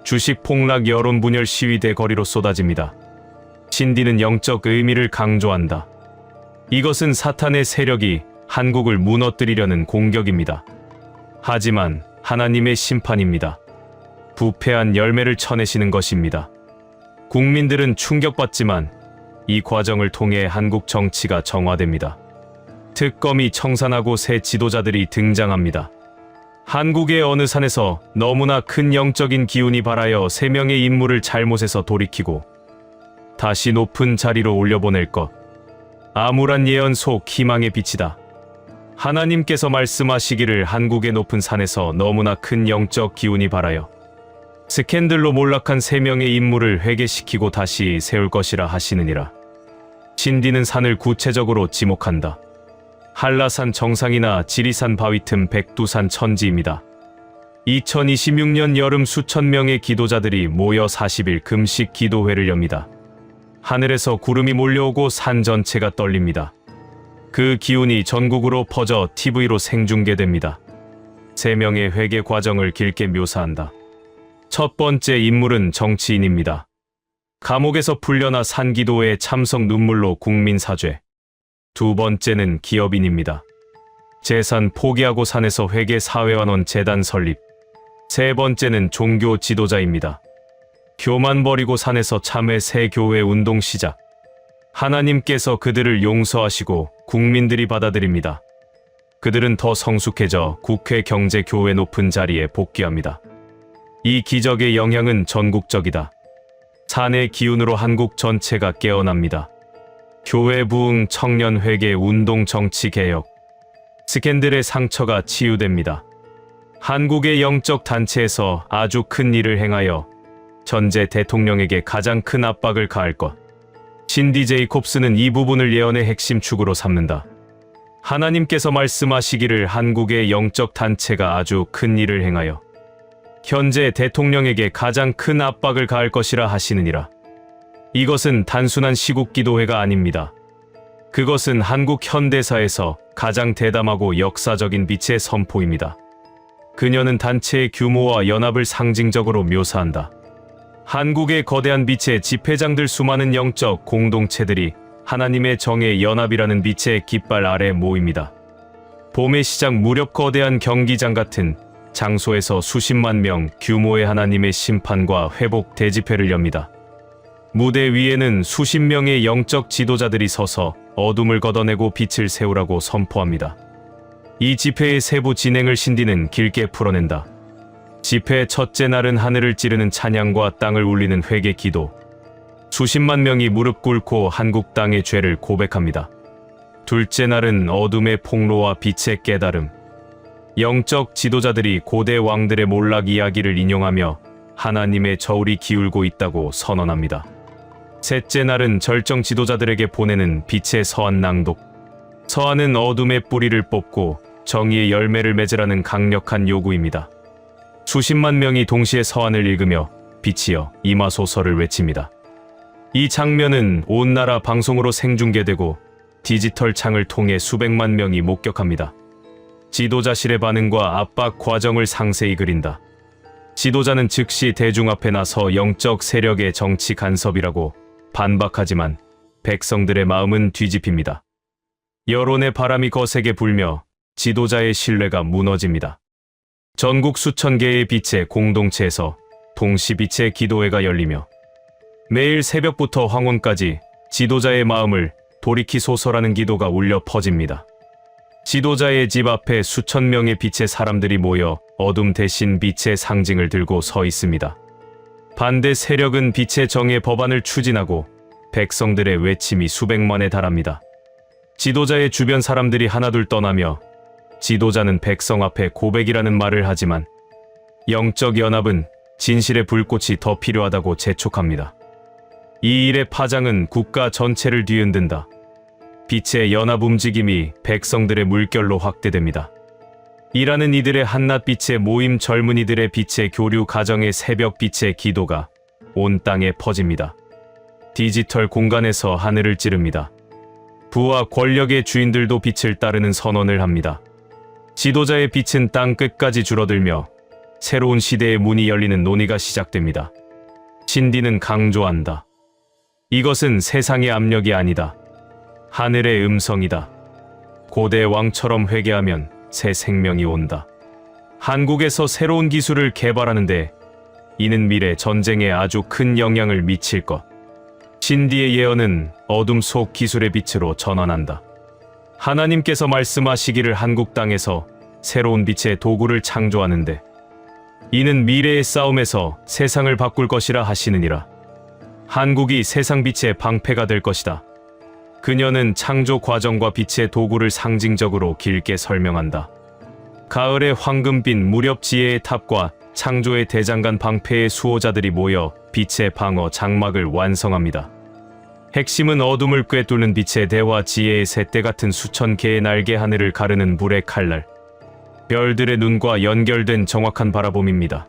주식 폭락, 여론 분열, 시위대 거리로 쏟아집니다. 신디는 영적 의미를 강조한다. 이것은 사탄의 세력이 한국을 무너뜨리려는 공격입니다. 하지만 하나님의 심판입니다. 부패한 열매를 쳐내시는 것입니다. 국민들은 충격받지만 이 과정을 통해 한국 정치가 정화됩니다. 특검이 청산하고 새 지도자들이 등장합니다. 한국의 어느 산에서 너무나 큰 영적인 기운이 발하여 3명의 인물을 잘못해서 돌이키고 다시 높은 자리로 올려보낼 것. 암울한 예언 속 희망의 빛이다. 하나님께서 말씀하시기를 한국의 높은 산에서 너무나 큰 영적 기운이 발하여 스캔들로 몰락한 3명의 인물을 회개시키고 다시 세울 것이라 하시느니라. 신디는 산을 구체적으로 지목한다. 한라산 정상이나 지리산 바위 틈 백두산 천지입니다. 2026년 여름 수천 명의 기도자들이 모여 40일 금식 기도회를 엽니다. 하늘에서 구름이 몰려오고 산 전체가 떨립니다. 그 기운이 전국으로 퍼져 TV로 생중계됩니다. 3명의 회개 과정을 길게 묘사한다. 첫 번째 인물은 정치인입니다. 감옥에서 풀려나 산기도에 참석 눈물로 국민 사죄. 두 번째는 기업인입니다. 재산 포기하고 산에서 회계 사회환원 재단 설립. 세 번째는 종교 지도자입니다. 교만 버리고 산에서 참회 새 교회 운동 시작. 하나님께서 그들을 용서하시고 국민들이 받아들입니다. 그들은 더 성숙해져 국회 경제교회 높은 자리에 복귀합니다. 이 기적의 영향은 전국적이다. 산의 기운으로 한국 전체가 깨어납니다. 교회 부흥, 청년 회개, 운동, 정치 개혁. 스캔들의 상처가 치유됩니다. 한국의 영적 단체에서 아주 큰 일을 행하여 전제 대통령에게 가장 큰 압박을 가할 것. 신디 제이콥스는 이 부분을 예언의 핵심 축으로 삼는다. 하나님께서 말씀하시기를 한국의 영적 단체가 아주 큰 일을 행하여 현재 대통령에게 가장 큰 압박을 가할 것이라 하시느니라. 이것은 단순한 시국기도회가 아닙니다. 그것은 한국 현대사에서 가장 대담하고 역사적인 빛의 선포입니다. 그녀는 단체의 규모와 연합을 상징적으로 묘사한다. 한국의 거대한 빛의 집회장들, 수많은 영적 공동체들이 하나님의 정의 연합이라는 빛의 깃발 아래 모입니다. 봄의 시작 무렵 거대한 경기장 같은 장소에서 수십만 명 규모의 하나님의 심판과 회복 대집회를 엽니다. 무대 위에는 수십 명의 영적 지도자들이 서서 어둠을 걷어내고 빛을 세우라고 선포합니다. 이 집회의 세부 진행을 신디는 길게 풀어낸다. 집회의 첫째 날은 하늘을 찌르는 찬양과 땅을 울리는 회개 기도. 수십만 명이 무릎 꿇고 한국 땅의 죄를 고백합니다. 둘째 날은 어둠의 폭로와 빛의 깨달음. 영적 지도자들이 고대 왕들의 몰락 이야기를 인용하며 하나님의 저울이 기울고 있다고 선언합니다. 셋째 날은 절정 지도자들에게 보내는 빛의 서한 낭독. 서한은 어둠의 뿌리를 뽑고 정의의 열매를 맺으라는 강력한 요구입니다. 수십만 명이 동시에 서한을 읽으며 빛이여 임하소서를 외칩니다. 이 장면은 온 나라 방송으로 생중계되고 디지털 창을 통해 수백만 명이 목격합니다. 지도자실의 반응과 압박 과정을 상세히 그린다. 지도자는 즉시 대중 앞에 나서 영적 세력의 정치 간섭이라고 반박하지만 백성들의 마음은 뒤집힙니다. 여론의 바람이 거세게 불며 지도자의 신뢰가 무너집니다. 전국 수천 개의 빛의 공동체에서 동시 빛의 기도회가 열리며 매일 새벽부터 황혼까지 지도자의 마음을 돌이키소서라는 기도가 울려 퍼집니다. 지도자의 집 앞에 수천 명의 빛의 사람들이 모여 어둠 대신 빛의 상징을 들고 서 있습니다. 반대 세력은 빛의 정의 법안을 추진하고 백성들의 외침이 수백만에 달합니다. 지도자의 주변 사람들이 하나둘 떠나며 지도자는 백성 앞에 고백이라는 말을 하지만 영적 연합은 진실의 불꽃이 더 필요하다고 재촉합니다. 이 일의 파장은 국가 전체를 뒤흔든다. 빛의 연합 움직임이 백성들의 물결로 확대됩니다. 일하는 이들의 한낮 빛의 모임, 젊은이들의 빛의 교류, 가정의 새벽 빛의 기도가 온 땅에 퍼집니다. 디지털 공간에서 하늘을 찌릅니다. 부와 권력의 주인들도 빛을 따르는 선언을 합니다. 지도자의 빛은 땅 끝까지 줄어들며 새로운 시대의 문이 열리는 논의가 시작됩니다. 신디는 강조한다. 이것은 세상의 압력이 아니다. 하늘의 음성이다. 고대 왕처럼 회개하면 새 생명이 온다. 한국에서 새로운 기술을 개발하는데 이는 미래 전쟁에 아주 큰 영향을 미칠 것. 신디의 예언은 어둠 속 기술의 빛으로 전환한다. 하나님께서 말씀하시기를 한국 땅에서 새로운 빛의 도구를 창조하는데 이는 미래의 싸움에서 세상을 바꿀 것이라 하시느니라. 한국이 세상 빛의 방패가 될 것이다. 그녀는 창조 과정과 빛의 도구를 상징적으로 길게 설명한다. 가을의 황금빛, 무렵 지혜의 탑과 창조의 대장간 방패의 수호자들이 모여 빛의 방어 장막을 완성합니다. 핵심은 어둠을 꿰뚫는 빛의 대화, 지혜의 쇳대 같은 수천 개의 날개, 하늘을 가르는 불의 칼날, 별들의 눈과 연결된 정확한 바라봄입니다.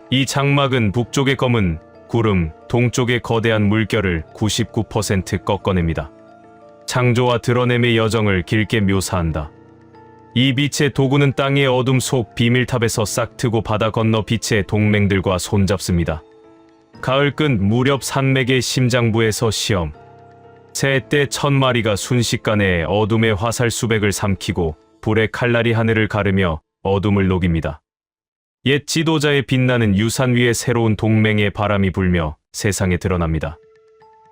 이 장막은 북쪽의 검은 구름, 동쪽의 거대한 물결을 99% 꺾어냅니다. 창조와 드러냄의 여정을 길게 묘사한다. 이 빛의 도구는 땅의 어둠 속 비밀탑에서 싹트고 바다 건너 빛의 동맹들과 손잡습니다. 가을 끝 무렵 산맥의 심장부에서 시험, 새떼 1000마리가 순식간에 어둠의 화살 수백을 삼키고 불의 칼날이 하늘을 가르며 어둠을 녹입니다. 옛 지도자의 빛나는 유산 위에 새로운 동맹의 바람이 불며 세상에 드러납니다.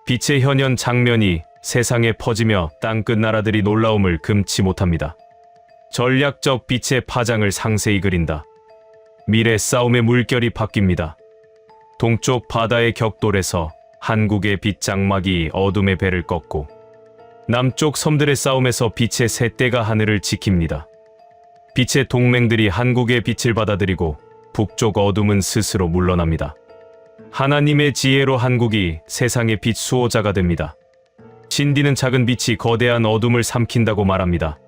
빛의 현현 장면이 세상에 퍼지며 땅끝 나라들이 놀라움을 금치 못합니다. 전략적 빛의 파장을 상세히 그린다. 미래 싸움의 물결이 바뀝니다. 동쪽 바다의 격돌에서 한국의 빛 장막이 어둠의 배를 꺾고, 남쪽 섬들의 싸움에서 빛의 쇳대가 하늘을 지킵니다. 빛의 동맹들이 한국의 빛을 받아들이고 북쪽 어둠은 스스로 물러납니다. 하나님의 지혜로 한국이 세상의 빛 수호자가 됩니다. 신디는 작은 빛이 거대한 어둠을 삼킨다고 말합니다.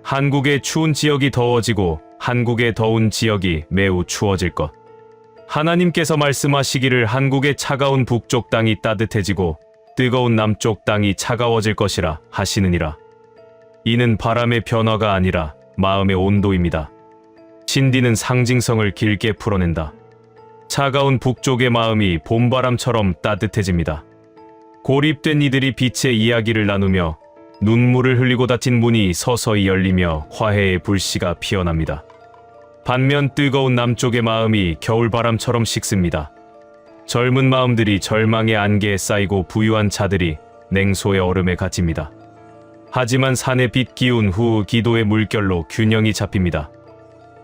한국의 추운 지역이 더워지고 한국의 더운 지역이 매우 추워질 것. 하나님께서 말씀하시기를 한국의 차가운 북쪽 땅이 따뜻해지고 뜨거운 남쪽 땅이 차가워질 것이라 하시느니라. 이는 바람의 변화가 아니라 마음의 온도입니다. 신디는 상징성을 길게 풀어낸다. 차가운 북쪽의 마음이 봄바람처럼 따뜻해집니다. 고립된 이들이 빛의 이야기를 나누며 눈물을 흘리고 닫힌 문이 서서히 열리며 화해의 불씨가 피어납니다. 반면 뜨거운 남쪽의 마음이 겨울바람처럼 식습니다. 젊은 마음들이 절망의 안개에 쌓이고 부유한 자들이 냉소의 얼음에 갇힙니다. 하지만 산의 빛 기운 후 기도의 물결로 균형이 잡힙니다.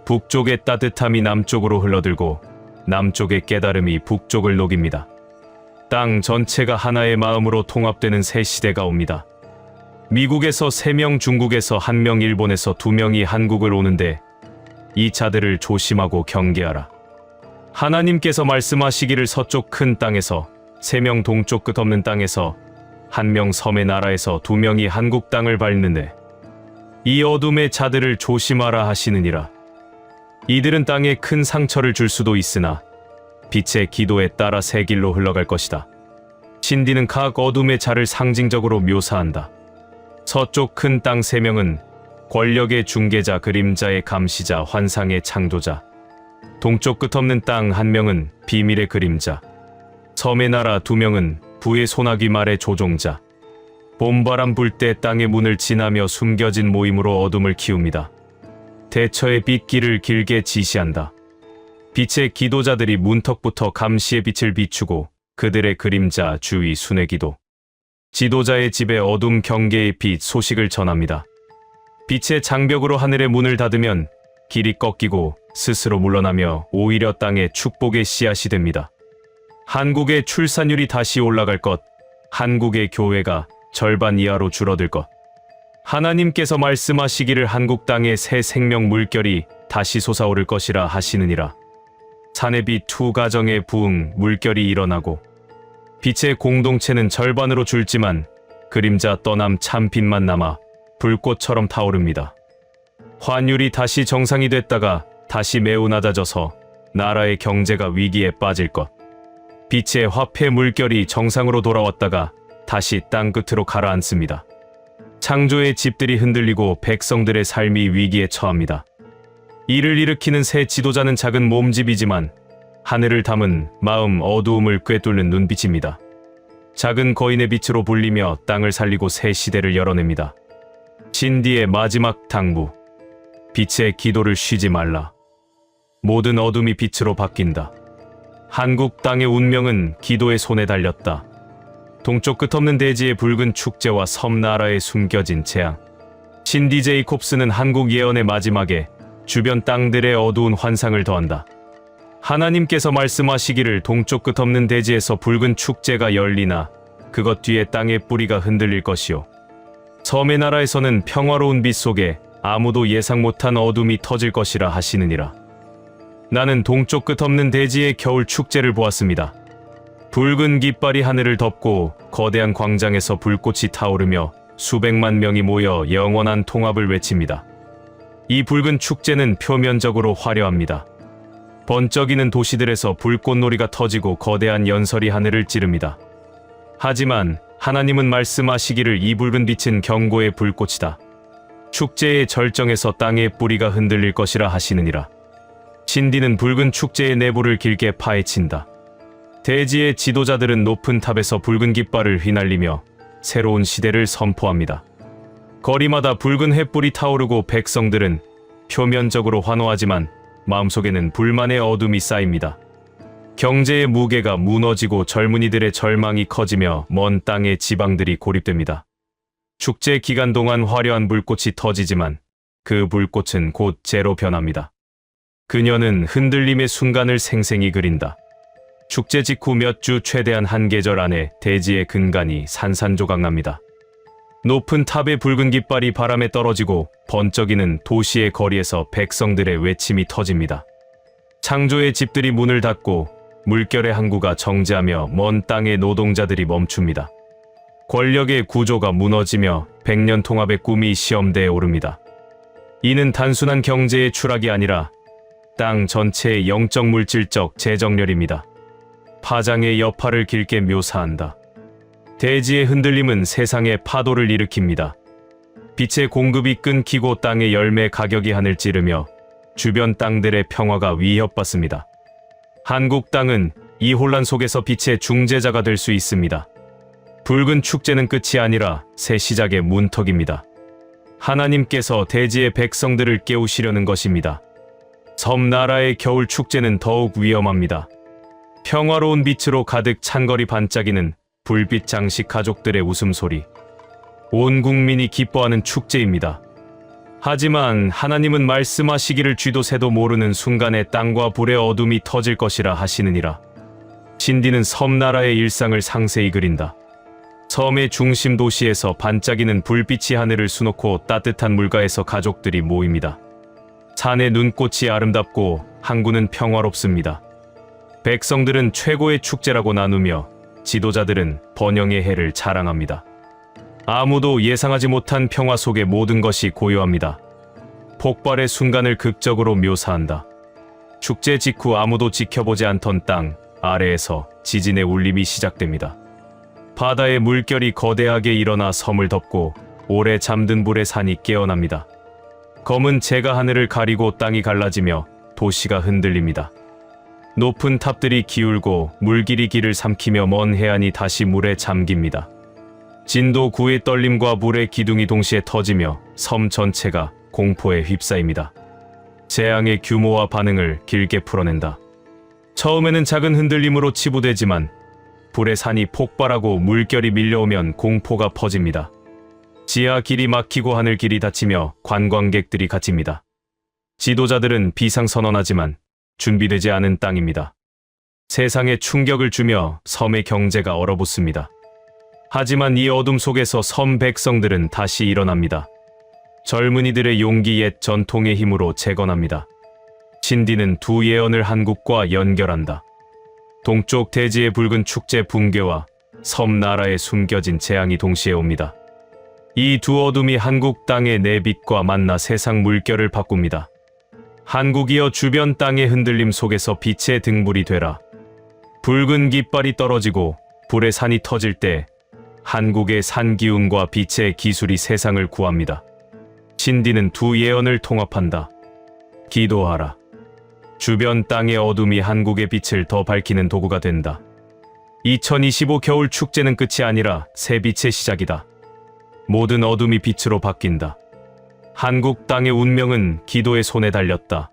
북쪽의 따뜻함이 남쪽으로 흘러들고 남쪽의 깨달음이 북쪽을 녹입니다. 땅 전체가 하나의 마음으로 통합되는 새 시대가 옵니다. 미국에서 3명, 중국에서 1명, 일본에서 2명이 한국을 오는데 이 자들을 조심하고 경계하라. 하나님께서 말씀하시기를 서쪽 큰 땅에서 3명, 동쪽 끝없는 땅에서 1명, 섬의 나라에서 2명이 한국 땅을 밟는데 이 어둠의 자들을 조심하라 하시느니라. 이들은 땅에 큰 상처를 줄 수도 있으나 빛의 기도에 따라 새 길로 흘러갈 것이다. 신디는 각 어둠의 자를 상징적으로 묘사한다. 서쪽 큰 땅 3명은 권력의 중개자, 그림자의 감시자, 환상의 창조자. 동쪽 끝없는 땅 1명은 비밀의 그림자. 섬의 나라 2명은 부의 소나기 말의 조종자. 봄바람 불 때 땅의 문을 지나며 숨겨진 모임으로 어둠을 키웁니다. 대처의 빛길을 길게 지시한다. 빛의 기도자들이 문턱부터 감시의 빛을 비추고 그들의 그림자 주위 순회기도. 지도자의 집에 어둠 경계의 빛 소식을 전합니다. 빛의 장벽으로 하늘의 문을 닫으면 길이 꺾이고 스스로 물러나며 오히려 땅에 축복의 씨앗이 됩니다. 한국의 출산율이 다시 올라갈 것, 한국의 교회가 절반 이하로 줄어들 것. 하나님께서 말씀하시기를 한국 땅에 새 생명 물결이 다시 솟아오를 것이라 하시느니라. 산의 빛 두 가정의 부흥 물결이 일어나고 빛의 공동체는 절반으로 줄지만 그림자 떠남 참 빛만 남아 불꽃처럼 타오릅니다. 환율이 다시 정상이 됐다가 다시 매우 낮아져서 나라의 경제가 위기에 빠질 것. 빛의 화폐 물결이 정상으로 돌아왔다가 다시 땅끝으로 가라앉습니다. 창조의 집들이 흔들리고 백성들의 삶이 위기에 처합니다. 이를 일으키는 새 지도자는 작은 몸집이지만 하늘을 담은 마음 어두움을 꿰뚫는 눈빛입니다. 작은 거인의 빛으로 불리며 땅을 살리고 새 시대를 열어냅니다. 신디의 마지막 당부. 빛의 기도를 쉬지 말라. 모든 어둠이 빛으로 바뀐다. 한국 땅의 운명은 기도의 손에 달렸다. 동쪽 끝없는 대지의 붉은 축제와 섬나라에 숨겨진 재앙. 신디 제이콥스는 한국 예언의 마지막에 주변 땅들의 어두운 환상을 더한다. 하나님께서 말씀하시기를 동쪽 끝없는 대지에서 붉은 축제가 열리나 그것 뒤에 땅의 뿌리가 흔들릴 것이요. 섬의 나라에서는 평화로운 빛 속에 아무도 예상 못한 어둠이 터질 것이라 하시느니라. 나는 동쪽 끝없는 대지의 겨울 축제를 보았습니다. 붉은 깃발이 하늘을 덮고 거대한 광장에서 불꽃이 타오르며 수백만 명이 모여 영원한 통합을 외칩니다. 이 붉은 축제는 표면적으로 화려합니다. 번쩍이는 도시들에서 불꽃놀이가 터지고 거대한 연설이 하늘을 찌릅니다. 하지만 하나님은 말씀하시기를 이 붉은 빛은 경고의 불꽃이다. 축제의 절정에서 땅의 뿌리가 흔들릴 것이라 하시느니라. 신디는 붉은 축제의 내부를 길게 파헤친다. 대지의 지도자들은 높은 탑에서 붉은 깃발을 휘날리며 새로운 시대를 선포합니다. 거리마다 붉은 횃불이 타오르고 백성들은 표면적으로 환호하지만 마음속에는 불만의 어둠이 쌓입니다. 경제의 무게가 무너지고 젊은이들의 절망이 커지며 먼 땅의 지방들이 고립됩니다. 축제 기간 동안 화려한 불꽃이 터지지만 그 불꽃은 곧 재로 변합니다. 그녀는 흔들림의 순간을 생생히 그린다. 축제 직후 몇 주 최대한 한 계절 안에 대지의 근간이 산산조각납니다. 높은 탑의 붉은 깃발이 바람에 떨어지고 번쩍이는 도시의 거리에서 백성들의 외침이 터집니다. 창조의 집들이 문을 닫고 물결의 항구가 정지하며 먼 땅의 노동자들이 멈춥니다. 권력의 구조가 무너지며 백년 통합의 꿈이 시험대에 오릅니다. 이는 단순한 경제의 추락이 아니라 땅 전체의 영적 물질적 재정렬입니다. 파장의 여파를 길게 묘사한다. 대지의 흔들림은 세상의 파도를 일으킵니다. 빛의 공급이 끊기고 땅의 열매 가격이 하늘 찌르며 주변 땅들의 평화가 위협받습니다. 한국 땅은 이 혼란 속에서 빛의 중재자가 될 수 있습니다. 붉은 축제는 끝이 아니라 새 시작의 문턱입니다. 하나님께서 대지의 백성들을 깨우시려는 것입니다. 섬나라의 겨울 축제는 더욱 위험합니다. 평화로운 빛으로 가득 찬 거리 반짝이는 불빛 장식 가족들의 웃음소리. 온 국민이 기뻐하는 축제입니다. 하지만 하나님은 말씀하시기를 쥐도 새도 모르는 순간에 땅과 불의 어둠이 터질 것이라 하시느니라. 신디는 섬나라의 일상을 상세히 그린다. 섬의 중심 도시에서 반짝이는 불빛이 하늘을 수놓고 따뜻한 물가에서 가족들이 모입니다. 산의 눈꽃이 아름답고 항구는 평화롭습니다. 백성들은 최고의 축제라고 나누며 지도자들은 번영의 해를 자랑합니다. 아무도 예상하지 못한 평화 속에 모든 것이 고요합니다. 폭발의 순간을 극적으로 묘사한다. 축제 직후 아무도 지켜보지 않던 땅 아래에서 지진의 울림이 시작됩니다. 바다의 물결이 거대하게 일어나 섬을 덮고 오래 잠든 불의 산이 깨어납니다. 검은 재가 하늘을 가리고 땅이 갈라지며 도시가 흔들립니다. 높은 탑들이 기울고 물길이 길을 삼키며 먼 해안이 다시 물에 잠깁니다. 진도 9의 떨림과 물의 기둥이 동시에 터지며 섬 전체가 공포에 휩싸입니다. 재앙의 규모와 반응을 길게 풀어낸다. 처음에는 작은 흔들림으로 치부되지만 불의 산이 폭발하고 물결이 밀려오면 공포가 퍼집니다. 지하 길이 막히고 하늘 길이 닫히며 관광객들이 갇힙니다. 지도자들은 비상선언하지만 준비되지 않은 땅입니다. 세상에 충격을 주며 섬의 경제가 얼어붙습니다. 하지만 이 어둠 속에서 섬 백성들은 다시 일어납니다. 젊은이들의 용기 옛 전통의 힘으로 재건합니다. 신디는 두 예언을 한국과 연결한다. 동쪽 대지의 붉은 축제 붕괴와 섬나라에 숨겨진 재앙이 동시에 옵니다. 이 두 어둠이 한국 땅의 내빛과 만나 세상 물결을 바꿉니다. 한국이여 주변 땅의 흔들림 속에서 빛의 등불이 되라. 붉은 깃발이 떨어지고 불의 산이 터질 때 한국의 산기운과 빛의 기술이 세상을 구합니다. 신디는 두 예언을 통합한다. 기도하라. 주변 땅의 어둠이 한국의 빛을 더 밝히는 도구가 된다. 2025 겨울 축제는 끝이 아니라 새 빛의 시작이다. 모든 어둠이 빛으로 바뀐다. 한국 땅의 운명은 기도의 손에 달렸다.